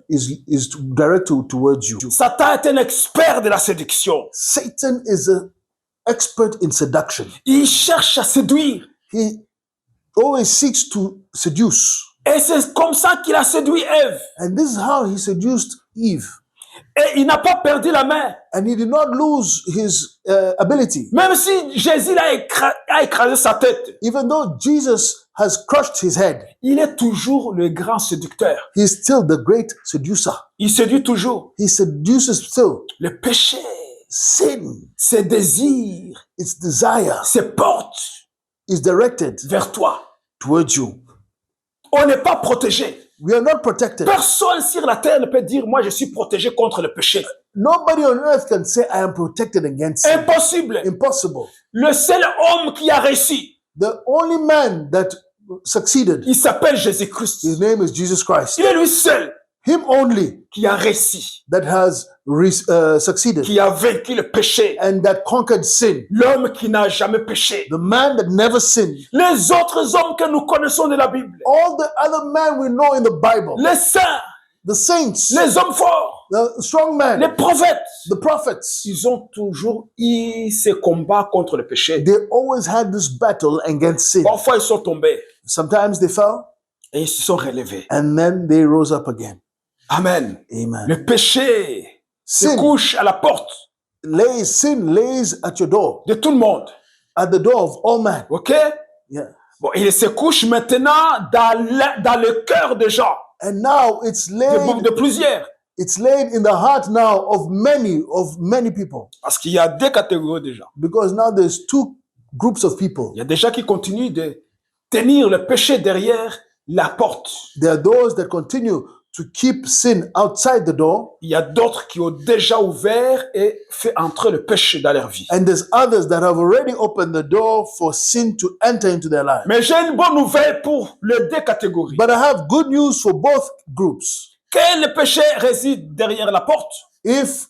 is directed towards you. Satan est un expert de la séduction. Satan is an expert in seduction. Il cherche à séduire. He always seeks to seduce. Et c'est comme ça qu'il a séduit Ève. And this is how he seduced Eve. Et il n'a pas perdu la main. And he did not lose his ability. Même si Jésus a écrasé sa tête, Even though Jesus has crushed his head, il est toujours le grand séducteur. he is still the great seducer. Il séduit toujours. He seduces still. Le péché, Sin, ses désirs, its desire ses portes is directed vers toi. towards you. On n'est pas protégé. We are not protected. Personne sur la terre ne peut dire, moi je suis protégé contre le péché. Nobody on earth can say, I am protected against sin. Impossible. Impossible. Le seul homme qui a réussi, The only man that succeeded, il s'appelle Jésus-Christ. his name is Jesus Christ. Il est lui seul Him only qui a réussi, that has succeeded qui a vaincu le péché. and that conquered sin. L'homme qui n'a jamais péché. The man that never sinned. Les autres hommes que nous connaissons de la Bible, All the other men we know in the Bible, les saints, the saints, les hommes forts, the strong men, les prophètes, the prophets, ils ont toujours eu ces combats contre le péché. they always had this battle against sin. Parfois, ils sont tombés Sometimes they fell et ils se sont relevés. and then they rose up again. Amen. Amen. Le péché se Sin couche à la porte lays at your door, de tout le monde. at the door of all men. OK? Yeah. Bon, il se couche maintenant dans le cœur des gens, And now it's de plusieurs. laid in the heart now of many people. Parce qu'il y a deux catégories de gens. Because now there's two groups of people. Il y a des gens qui continuent de tenir le péché derrière la porte. There are those that continue to keep sin outside the door, Il y a d'autres qui ont déjà ouvert et fait entrer le péché dans leur vie. and there's others that have already opened the door for sin to enter into their life. Mais j'ai une bonne nouvelle pour les deux catégories. But I have good news for both groups. Que le péché réside derrière la porte, If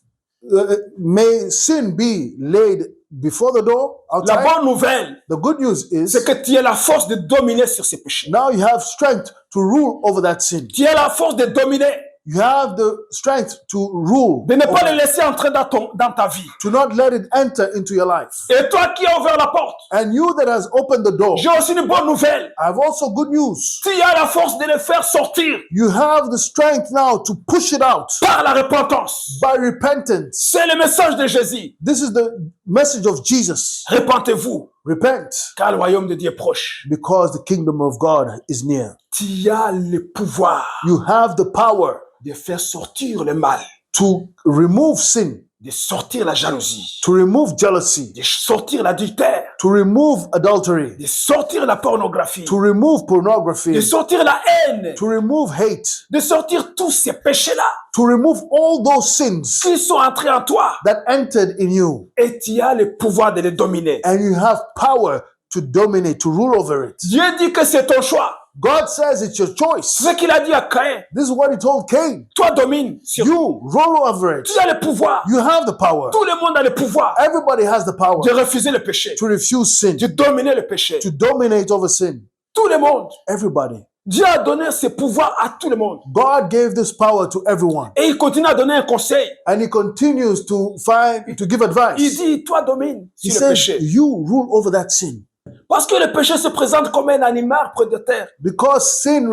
may sin be laid before the door la outside, bonne nouvelle, the good news is c'est que tu as la force de dominer sur ces péchés. now you have strength to rule over that sin. Tu as la force de dominer, You have the strength to rule, de ne pas over le it, laisser entrer dans ta vie. to not let it enter into your life. Et toi qui as ouvert la porte, And you that has opened the door, j'ai aussi une bonne nouvelle. I have also good news. Tu as la force de le faire sortir You have the strength now to push it out par la repentance. by repentance. C'est le message de Jésus. This is the message of Jesus. Repentez-vous, Repent, car le royaume de Dieu est proche. because the kingdom of God is near. Tu as le pouvoir You have the power de faire sortir le mal, to remove sin, de sortir la jalousie, to remove jealousy, de sortir l'adultère, to remove adultery, de sortir la pornographie, to remove de pornography, sortir la haine, to remove hate, de sortir tous ces péchés-là to remove all those sins qui sont entrés en toi. that entered in you. Et tu as le pouvoir de les dominer. And you have power to dominate, to rule over it. Dieu dit que c'est ton choix. God says it's your choice. C'est ce qu'il a dit à Caïn. This is what he told Cain. Toi domine sur. You rule over it. Tu as le pouvoir. You have the power. Tout le monde a le pouvoir Everybody has the power de refuser le péché, to refuse sin, de dominer le péché. to dominate over sin. Tout le monde. Everybody. Dieu a donné ce pouvoir à tout le monde. God gave this power to everyone. Et il continue à donner un conseil. And he continues to give Il advice. dit, toi domine He sur le says, péché. you rule over that sin. Parce que le péché se présente comme un animal prédateur. Because sin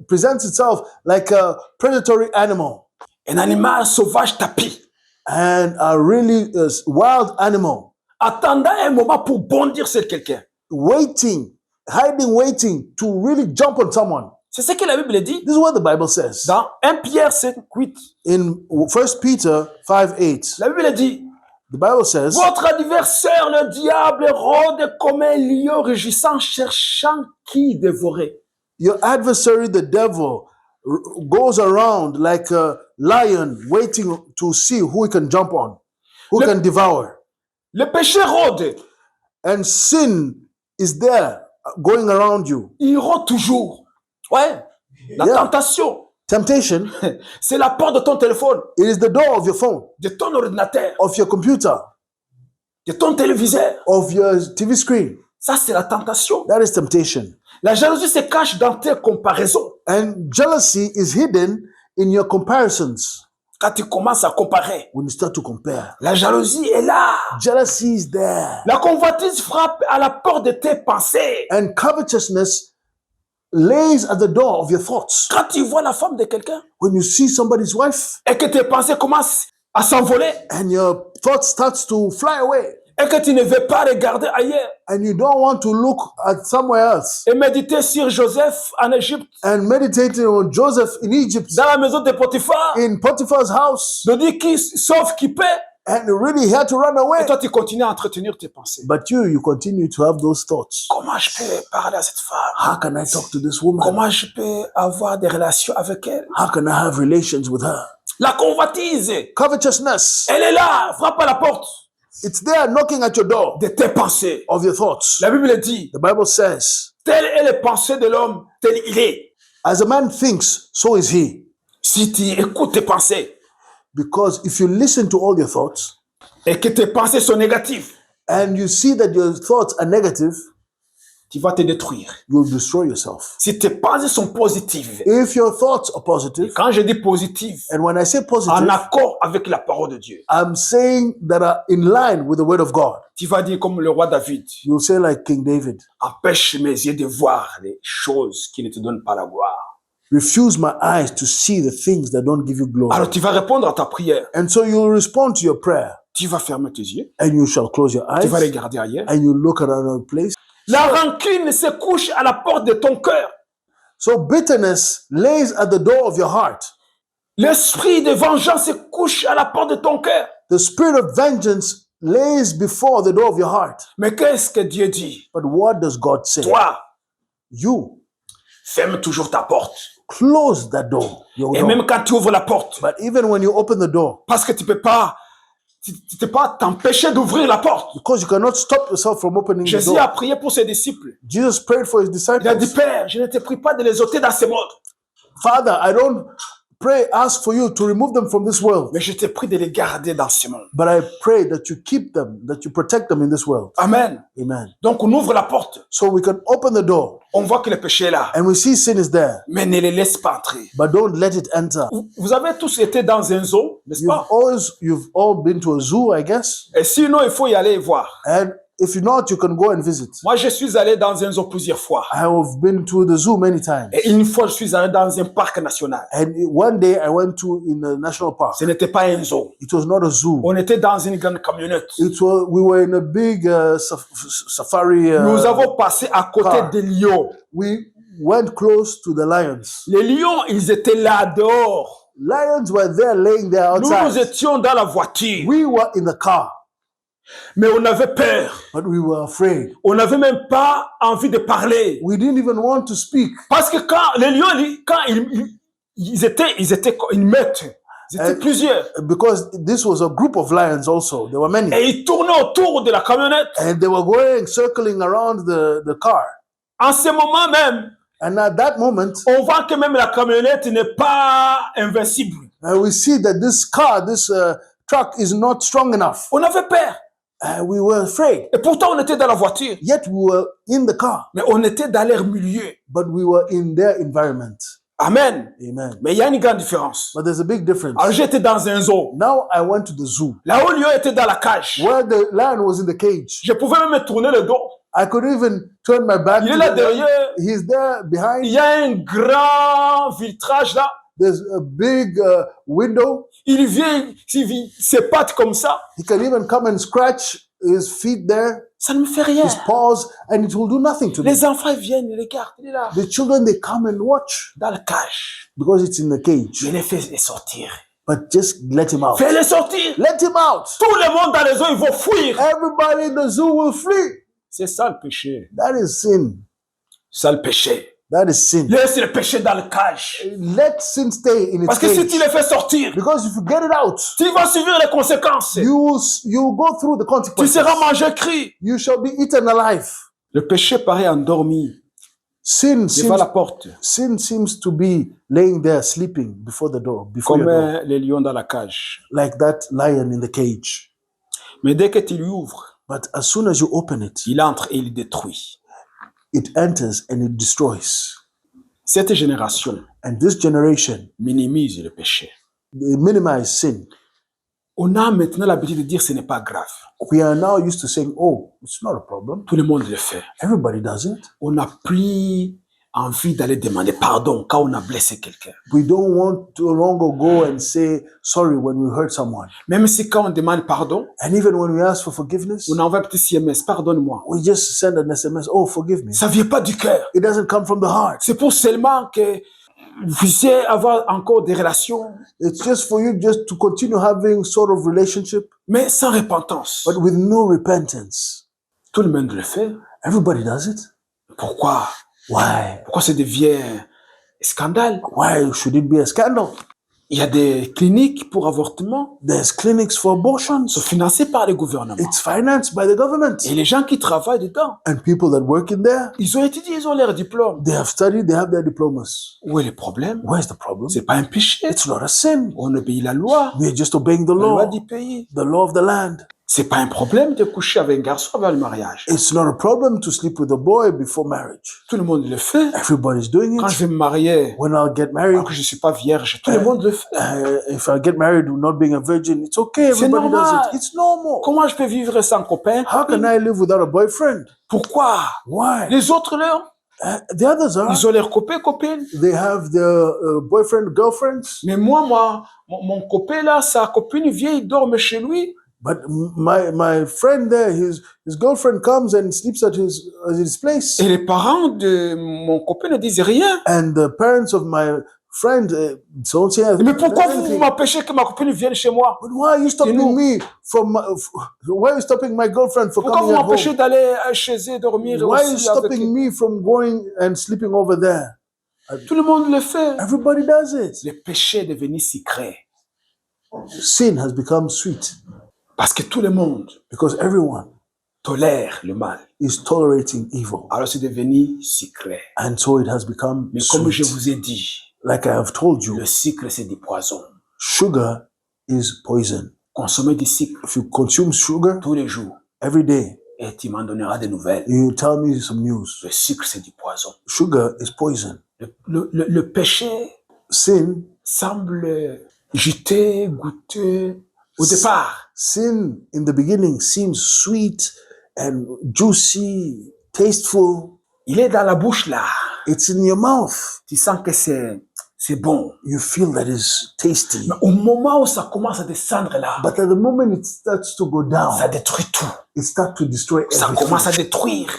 presents itself like a predatory animal Un animal sauvage tapis. and a really wild animal, Attendant un moment pour bondir sur quelqu'un. waiting to really jump on someone. C'est ce que la Bible dit This is what the Bible says. dans 1 Pierre 5:8. In 1 Peter 5:8, La Bible dit, the Bible says, votre adversaire, le diable, rôde comme un lion rugissant, cherchant qui dévorer. your adversary, the devil, goes around like a lion waiting to see who he can jump on, who Le- can devour. Le péché rôde. And sin is there going around you. Il rôde toujours. Ouais. La Yeah. tentation, Temptation, c'est la porte de ton téléphone, it is the door of your phone, de ton ordinateur, of your computer, de ton téléviseur. of your TV screen. Ça, c'est la tentation. That is temptation. La jalousie se cache dans tes comparaisons. And jealousy is hidden in your comparisons. Quand tu commences à comparer, When you start to compare, la jalousie est là. jealousy is there. La convoitise frappe à la porte de tes pensées. And covetousness lays at the door of your thoughts. Quand tu vois la femme de quelqu'un When you see somebody's wife et que tes pensées commencent à s'envoler and your thoughts starts to fly away et que tu ne veux pas regarder ailleurs and you don't want to look at somewhere else et méditer sur Joseph en Égypte, and meditating on Joseph in Egypt, dans la maison de Potiphar, in Potiphar's house, de dire qui sauve qui paie, and really had to run et away. toi tu continues à entretenir tes pensées. But you continue to have those thoughts. Comment je peux parler à cette femme? How can I talk to this woman? Comment je peux avoir des relations avec elle? How can I have relations with her? La convoitise, Covetousness, elle est là, frappe à la porte it's there knocking at your door de tes pensées. of your thoughts. La Bible dit, The Bible says, telle est les pensées de l'homme, tel il est. as a man thinks, so is he. Si tu écoutes tes pensées Because if you listen to all your thoughts et que tes pensées sont négatives, and you see that your thoughts are negative, tu vas te détruire. you'll destroy yourself. Si tes pensées sont positives, If your thoughts are positive, quand je dis positives, and when I say en positive, accord avec la parole de Dieu, I'm saying that are in line with the word of God. tu vas dire comme le roi David, You'll say like King David, empêche mes yeux de voir les choses qui ne te donnent pas la gloire. refuse my eyes to see the things that don't give you glory. Alors tu vas répondre à ta prière. And so you'll respond to your prayer Tu vas fermer tes yeux, and you shall close your tu eyes vas regarder ailleurs. and you look at another place. La rancune se couche à la porte de ton cœur. So bitterness lays at the door of your heart. L'esprit de vengeance se couche à la porte de ton cœur. The spirit of vengeance lays before the door of your heart. Mais qu'est-ce que Dieu dit? But what does God say? Toi, You ferme toujours ta porte. close that door, your Et door. même quand tu ouvres la porte, But even when you open the door, parce que tu peux pas t'empêcher d'ouvrir la porte. because you cannot stop yourself from opening the Jésus a door. prié pour ses disciples. Jesus prayed for his Il a dit, disciples. Père, je ne te prie pas de les ôter dans ce monde, Father, I don't ask for you to remove them from this world, mais je te prie de les garder dans ce monde. but I pray that you keep them, that you protect them in this world. Amen. Amen. Donc on ouvre la porte, So we can open the door on voit que le péché est là, and we see sin is there, mais ne les laisse pas entrer. but don't let it enter. Vous avez tous été dans un zoo, n'est-ce pas? You've all been to a zoo, I guess. Et sinon, il faut y aller voir. And if you're not, you can go and visit. Moi, je suis allé dans un zoo plusieurs fois. I have been to the zoo many times. Et une fois, je suis allé dans un parc national. And one day I went in a national park. Ce n'était pas un zoo. It was not a zoo. On était dans une grande camionnette. We were in a big safari. Nous avons passé à côté car. des lions. We went close to the lions. Les lions, ils étaient là dehors. Lions were there laying there Nous outside. étions dans la voiture. We were in the car, Mais on avait peur. but we were afraid. On n'avait même pas envie de parler. We didn't even want to speak. Parce que quand les lions, quand ils étaient une meute. Ils étaient plusieurs. Because this was a group of lions also. There were many. Et ils tournaient autour de la camionnette. And they were circling around the car. En ce moment même, And at that moment, on voit que même la camionnette n'est pas invincible. we see that this car, this truck is not strong enough. On avait peur. We were afraid. Et pourtant, on était dans la voiture. Yet we were in the car, Mais on était dans leur milieu. but we were in their environment. Amen. Amen. Mais il y a une grande différence. But there's a big difference. Alors, j'étais dans un zoo. Now I went to the zoo, Là où le lion était dans la cage. where the lion was in the cage. Je pouvais même me tourner le dos. I could even turn my back. Il to est là the lion. derrière. He's there behind. Il y a un grand vitrage là. There's a big window. Il vient, ses pattes comme ça. He can even come and scratch his feet there, Ça ne me fait rien. his paws, and it will do nothing to them. Les enfants viennent, ils regardent. Il est là. The children, they come and watch Dans la cage. because it's in the cage. Je les fais sortir. But just let him out. Fais-les sortir. Let him out. Tout le monde dans les eaux, ils vont fuir. Everybody in the zoo will flee. C'est ça le péché. That is sin. C'est ça le péché. That is sin. Laisse le péché dans le cage. Let sin stay in its Parce que si cage. tu les fais sortir, Because if you get it out, tu vas subir les conséquences. you will go through the Tu consequences. seras mangé cru. You shall be eaten alive. Le péché paraît endormi Sin devant la seems, porte, sin seems to be laying there sleeping before the door, before comme your door, les lions dans la cage. like that lion in the cage. Mais dès que tu lui ouvres, But as soon as you open it, il entre et il détruit. it enters and it destroys. Cette génération And this generation, minimise le péché. they minimize sin. On a maintenant l'habitude de dire ce n'est pas grave. We are now used to saying, oh, it's not a problem. Tout le monde le fait. Everybody does it. On n'a plus envie d'aller demander pardon quand on a blessé quelqu'un. We don't want to longer go and say sorry when we hurt someone. Même si quand on demande pardon, And even when we ask for forgiveness, on envoie un petit CMS, pardonne-moi. we just send an SMS, oh, forgive me. Ça vient pas du cœur. It doesn't come from the heart. C'est pour seulement que vous puissiez avoir encore des relations, It's just for you just to continue having sort of relationship, mais sans repentance. but with no repentance. Tout le monde le fait. Everybody does it. Pourquoi? Why? Pourquoi ça devient scandale? Why should it be a scandal? Il y a des cliniques pour avortement, There's clinics for abortions. sont financées par le gouvernement. It's financed by the government. Et les gens qui travaillent dedans, And people that work in there, ils ont étudié, ils ont leur diplôme. they have studied, they have their diplomas. Où est le problème? Where's the problem? C'est pas un péché. It's not a sin. On obéit la loi, We are just obeying the la loi law, du pays. the law of the land. C'est pas un problème de coucher avec un garçon avant le mariage. It's not a problem to sleep with a boy before marriage. Tout le monde le fait. Everybody's doing Quand it. je vais me marier, When I'll get alors married, que je suis pas vierge, tout le monde le fait. if I get married not being a virgin, it's okay. C'est Everybody does normal. it. It's normal. Comment je peux vivre sans copain? How can I live without a boyfriend? Pourquoi? Why? Les autres, là, The others are. ils ont leurs copains, copines. They have their boyfriend, girlfriends. Mais moi, mon copain, là, sa copine vient, il dorme chez lui. But my friend there, his girlfriend comes and sleeps at his place. Et les parents de mon copain ne disent rien. And the parents of my friend don't say Mais pourquoi vous anything. m'empêchez que ma copine vienne chez moi? But why are you stopping nous- me from? Why are you stopping my girlfriend for Pourquoi vous coming at m'empêchez home? d'aller chez eux dormir Why are you aussi avec stopping eux? me from going and sleeping over there? Tout le monde le fait. Everybody does it. Le péché est devenu secret. Sin has become sweet Parce que tout le monde because everyone tolère le mal. is tolerating evil, Alors c'est devenu secret. and so it has become Mais comme je sweet. vous ai dit, Like I have told you, le sucre c'est du poison. sugar is poison. Consommez du sucre If you consume sugar tous les jours every day, et tu m'en donneras des nouvelles. you tell me some news. Le sucre c'est du poison. Sugar is poison. Le péché Sin, semble juteux, goûteux au départ. sin in the beginning seems sweet and juicy, tasteful. Il est dans la bouche là. It's in your mouth. Tu sens que c'est bon. You feel that is tasty. Mais au moment où ça commence à descendre là, But at the moment it starts to go down, ça détruit tout. it starts to destroy Ça commence à everything. détruire.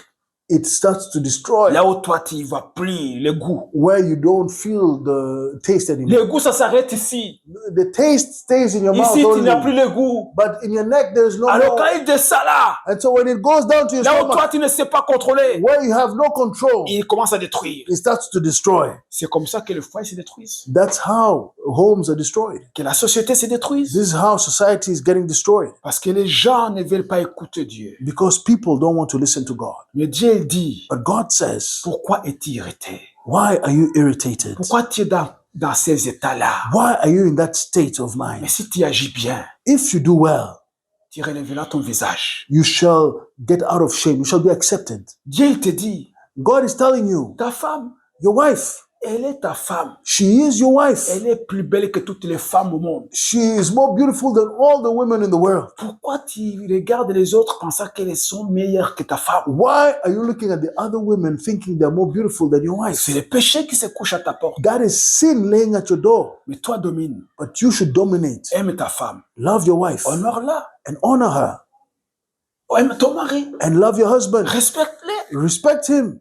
It starts to destroy Là où toi, tu ne vois plus le goût. where you don't feel the taste anymore. Le goût, ça s'arrête ici. The taste stays in your mouth Ici, tu n'as plus only. le goût. But in your neck, there's no Alors more. quand il descend là, And so when it goes down to your là où toi, stomach, tu ne sais pas contrôler, where you have no control, il commence à détruire. it starts to destroy. C'est comme ça que le foyer se détruit. That's how homes are destroyed. Que la société se détruise. This is how society is getting destroyed. Parce que les gens ne veulent pas écouter Dieu. Because people don't want to listen to God. Mais Dieu dit, But God says, pourquoi es-tu irrité? Why are you irritated? Pourquoi tu es dans ces états-là? Why are you in that state of Mais mind? si tu agis bien, If you do well, tu relèveras ton visage. you shall get out of shame. You shall be accepted. Dieu il te dit, God is telling you, ta femme, your wife, elle est ta femme. she is your wife. Elle est plus belle que toutes les femmes au monde. She is more beautiful than all the women in the world. Pourquoi tu regardes les autres pensant qu'elles sont meilleures que ta femme? Why are you looking at the other women thinking they're more beautiful than your wife? C'est le péché qui se couche à ta porte. That is sin laying at your door. Mais toi domine. But you should dominate. Aime ta femme. Love your wife Honore-la. and honor her. Aime ton mari. And love your husband. Respecte-le. Respect him.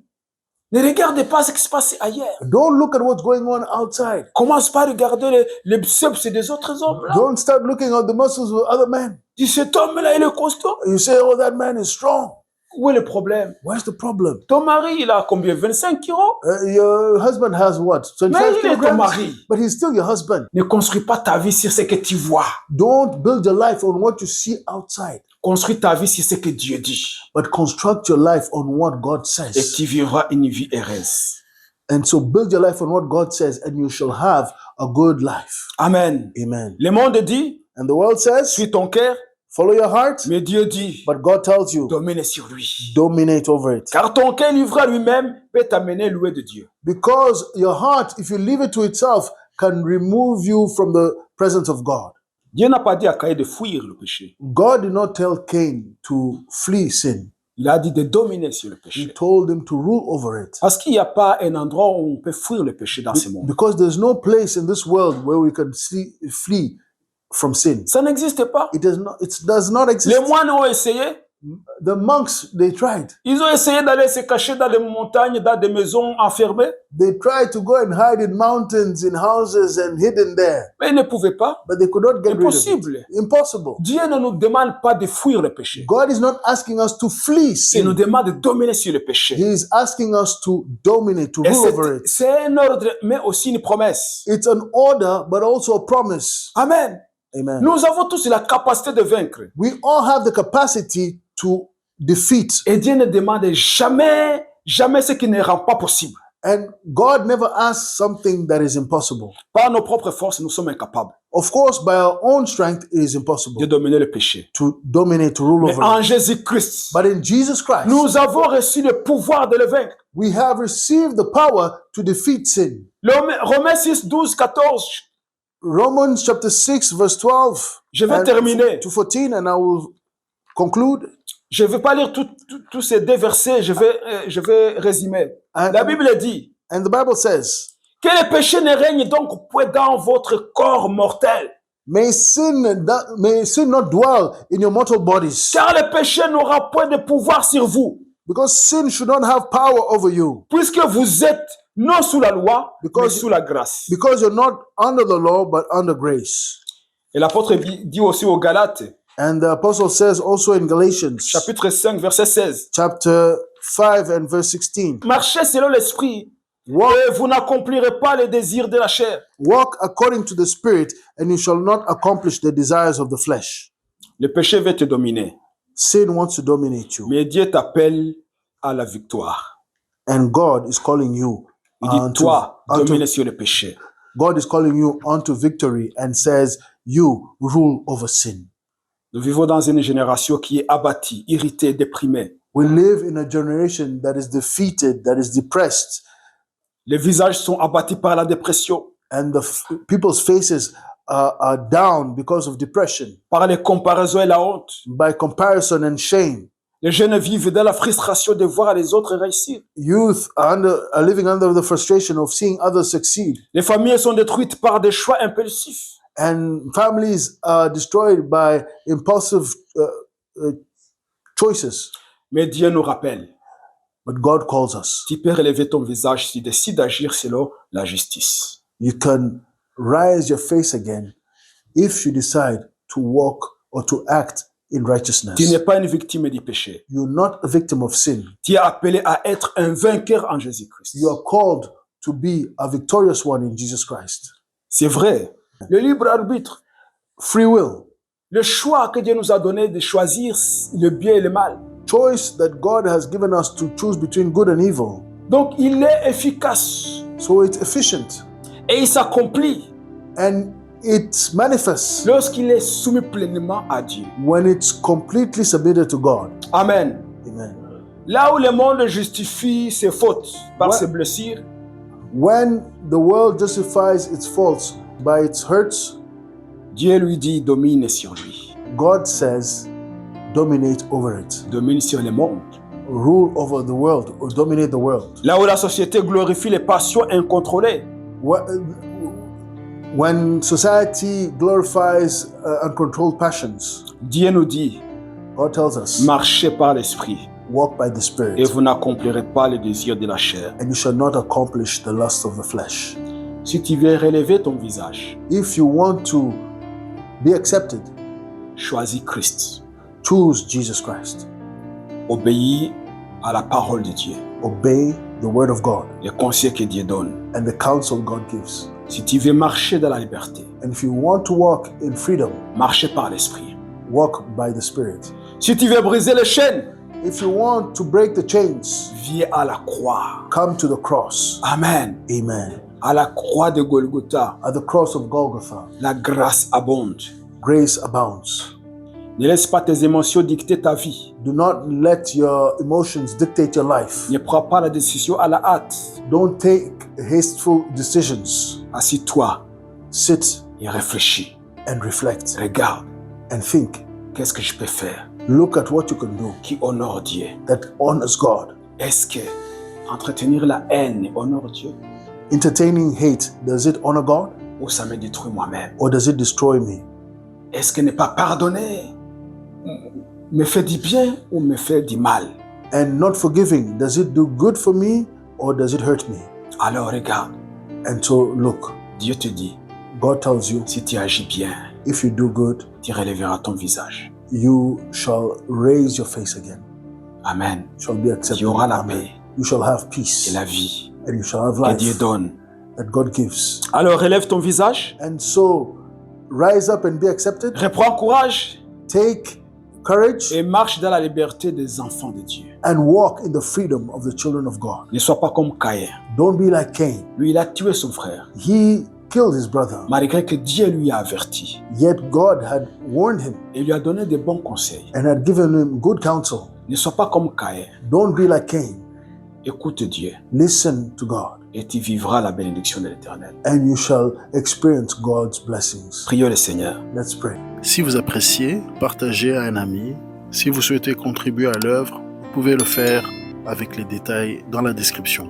Ne regarde pas ce qui se passe ailleurs. Don't look at what's going on outside. Commence pas à regarder les biceps des autres hommes. Là. Don't start looking at the muscles of other men. Dis, cet homme-là, il est costaud. You say, oh, that man is strong. Où est le problème? Where's the problem? Ton mari, il a combien? 25 kilos? Your husband has what? Mais 25 il est ton kilograms? mari. But he's still your husband. Ne construis pas ta vie sur ce que tu vois. Don't build your life on what you see outside, Construis ta vie sur ce que Dieu dit. but construct your life on what God Et says. tu vivras une vie heureuse. And so build your life on what God says, and you shall have a good life. Amen. Amen. Le monde dit, And the world says, suis ton cœur, follow your heart, mais Dieu dit, but God tells you, domine sur lui. dominate over it. Car ton cœur livré à lui-même peut t'amener loin de Dieu. Because your heart, if you leave it to itself, can remove you from the presence of God. Dieu n'a pas dit à Caïn de fuir le péché. God did not tell Cain to flee sin. Il a dit de dominer sur le He péché. told him to rule over it. Parce qu'il n'y a pas un endroit où on peut fuir le péché dans ce monde. Because there's no place in this world where we can flee from sin. Ça n'existe pas. It does not Les exist. moines ont essayé. The monks, they tried. Ils ont essayé d'aller se cacher dans des montagnes, dans des maisons enfermées. They tried to go and hide in mountains, in houses, and hidden there. Mais ils ne pouvaient pas. But they could not get rid of Impossible. it. Impossible. Dieu ne nous demande pas de fuir le péché. God is not asking us to flee Il nous sin. demande de dominer sur le péché. He is asking us to dominate, to Et rule over it. c'est un ordre, mais aussi une promesse. It's an order, but also a promise. Amen. Amen. Nous avons tous la capacité de vaincre. We all have the capacity to defeat. Et Dieu ne demande jamais, jamais ce qui ne rend pas possible. And God never asks something that is impossible. Par nos propres forces, nous sommes incapables Of course, by our own strength, it is de impossible dominer le péché. to dominate, to rule Mais over en it. Jésus-Christ, But in Jesus Christ, nous avons reçu le pouvoir de le vaincre. we have received the power to defeat sin. Romains 6, 12, 14. Romans chapter 6, verse 12 Je vais and terminer. to 14, and I will conclude. Je ne vais pas lire tous ces deux versets, je vais résumer. And, La Bible dit and the Bible says, que le péché ne règne donc point dans votre corps mortel, may sin not dwell in your mortal bodies, car le péché n'aura point de pouvoir sur vous, because sin should not have power over you, puisque vous êtes non sous la loi, mais Because- sous la grâce. because you're not under the law, but under grace. Et l'apôtre dit aussi aux Galates, And the apostle says also in Galatians chapitre 5, verset 16, chapter 5 and verse 16, marchez selon l'esprit, walk, et vous n'accomplirez pas les désirs de la chair. walk according to the Spirit, and you shall not accomplish the desires of the flesh. Le péché veut te dominer, Sin wants to dominate you, mais Dieu t'appelle à la victoire. and God is calling you Il dit, unto, toi, unto- domine sur le péché. God is calling you unto victory and says, you rule over sin. Nous vivons dans une génération qui est abattue, irritée, déprimée. We live in a generation that is defeated, that is depressed, Les visages sont abattus par la dépression, and people's faces are down because of depression, par les comparaisons et la honte. by comparison and shame. Les jeunes vivent dans la frustration de voir les autres réussir. Youth are living under the frustration of seeing others succeed, Les familles sont détruites par des choix impulsifs. and families are destroyed by impulsive choices. Mais Dieu nous rappelle, But God calls us. tu peux relever ton visage si tu décides d'agir selon la justice. You can rise your face again if you decide to walk or to act in righteousness. Tu n'es pas une victime du péché. You're not a victim of sin. Tu es appelé à être un vainqueur en Jésus-Christ. You are called to be a victorious one in Jesus Christ. C'est vrai. Le libre arbitre, Free will, le choix que Dieu nous a donné de choisir le bien et le mal, choice that God has given us to choose between good and evil, Donc il est efficace So it's efficient et il s'accomplit and it manifests lorsqu'il est soumis pleinement à Dieu. when it's completely submitted to God. Amen. Amen. Là où le monde justifie ses fautes par Ouais. ses blessures, When the world justifies its faults by its hurts, Dieu lui dit domine sur lui, God says, dominate over it. domine sur le monde. Rule over the world or dominate the world. Là où la société glorifie les passions incontrôlées, When society glorifies uncontrolled passions, Dieu nous dit God tells us, marchez par l'esprit walk by the et Spirit, vous n'accomplirez pas les désirs de la chair. and you shall not accomplish the lust of the flesh. Si tu veux relever ton visage, If you want to be accepted, choisis Christ. choose Jesus Christ. Obéis à la parole de Dieu, Obey the word of God les conseils que Dieu donne. and the counsel God gives. Si tu veux marcher dans la liberté, And if you want to walk in freedom, marchez par l'esprit. walk by the Spirit. Si tu veux briser les chaînes, If you want to break the chains, viens à la croix. come to the cross. Amen. Amen. À la croix de Golgotha, At the cross of Golgotha, la grâce abonde. grace abounds. Ne laisse pas tes émotions dicter ta vie. Do not let your emotions dictate your life. Ne prends pas la décision à la hâte. Don't take hasteful decisions. Assis-toi Sit et réfléchis. and reflect Regarde, and think. qu'est-ce que je peux faire Look at what you can do qui honore Dieu. that honors God. Est-ce que entretenir la haine honore Dieu Entertaining hate, does it honor God ou ça me détruit moi-même? or does it destroy me? Est-ce que ne pas pardonner me fait du bien ou me fait du mal? And not forgiving, does it do good for me or does it hurt me? Alors regarde, And so look, Dieu te dit, God tells you, si tu agis bien, if you do good, tu relèveras ton visage. you shall raise your face again. Amen. Shall be accepted. Tu auras la Amen. paix You shall have et peace la vie and you shall have que life Dieu donne. that God gives. Alors relève ton visage, And so rise up and be accepted. reprends courage Take courage et marche dans la liberté des enfants de Dieu. and walk in the freedom of the children of God. Ne sois pas comme Caïn. Don't be like Cain. Lui, il a tué son frère, He killed his brother, malgré que Dieu lui a averti yet God had warned him et lui a donné de bons conseils. and had given him good counsel. Ne sois pas comme Caïn. Don't be like Cain. Écoute Dieu Listen to God et tu vivras la bénédiction de l'Éternel. and you shall experience God's blessings. Prions le Seigneur. Let's pray. Si vous appréciez, partagez à un ami. Si vous souhaitez contribuer à l'œuvre, vous pouvez le faire avec les détails dans la description.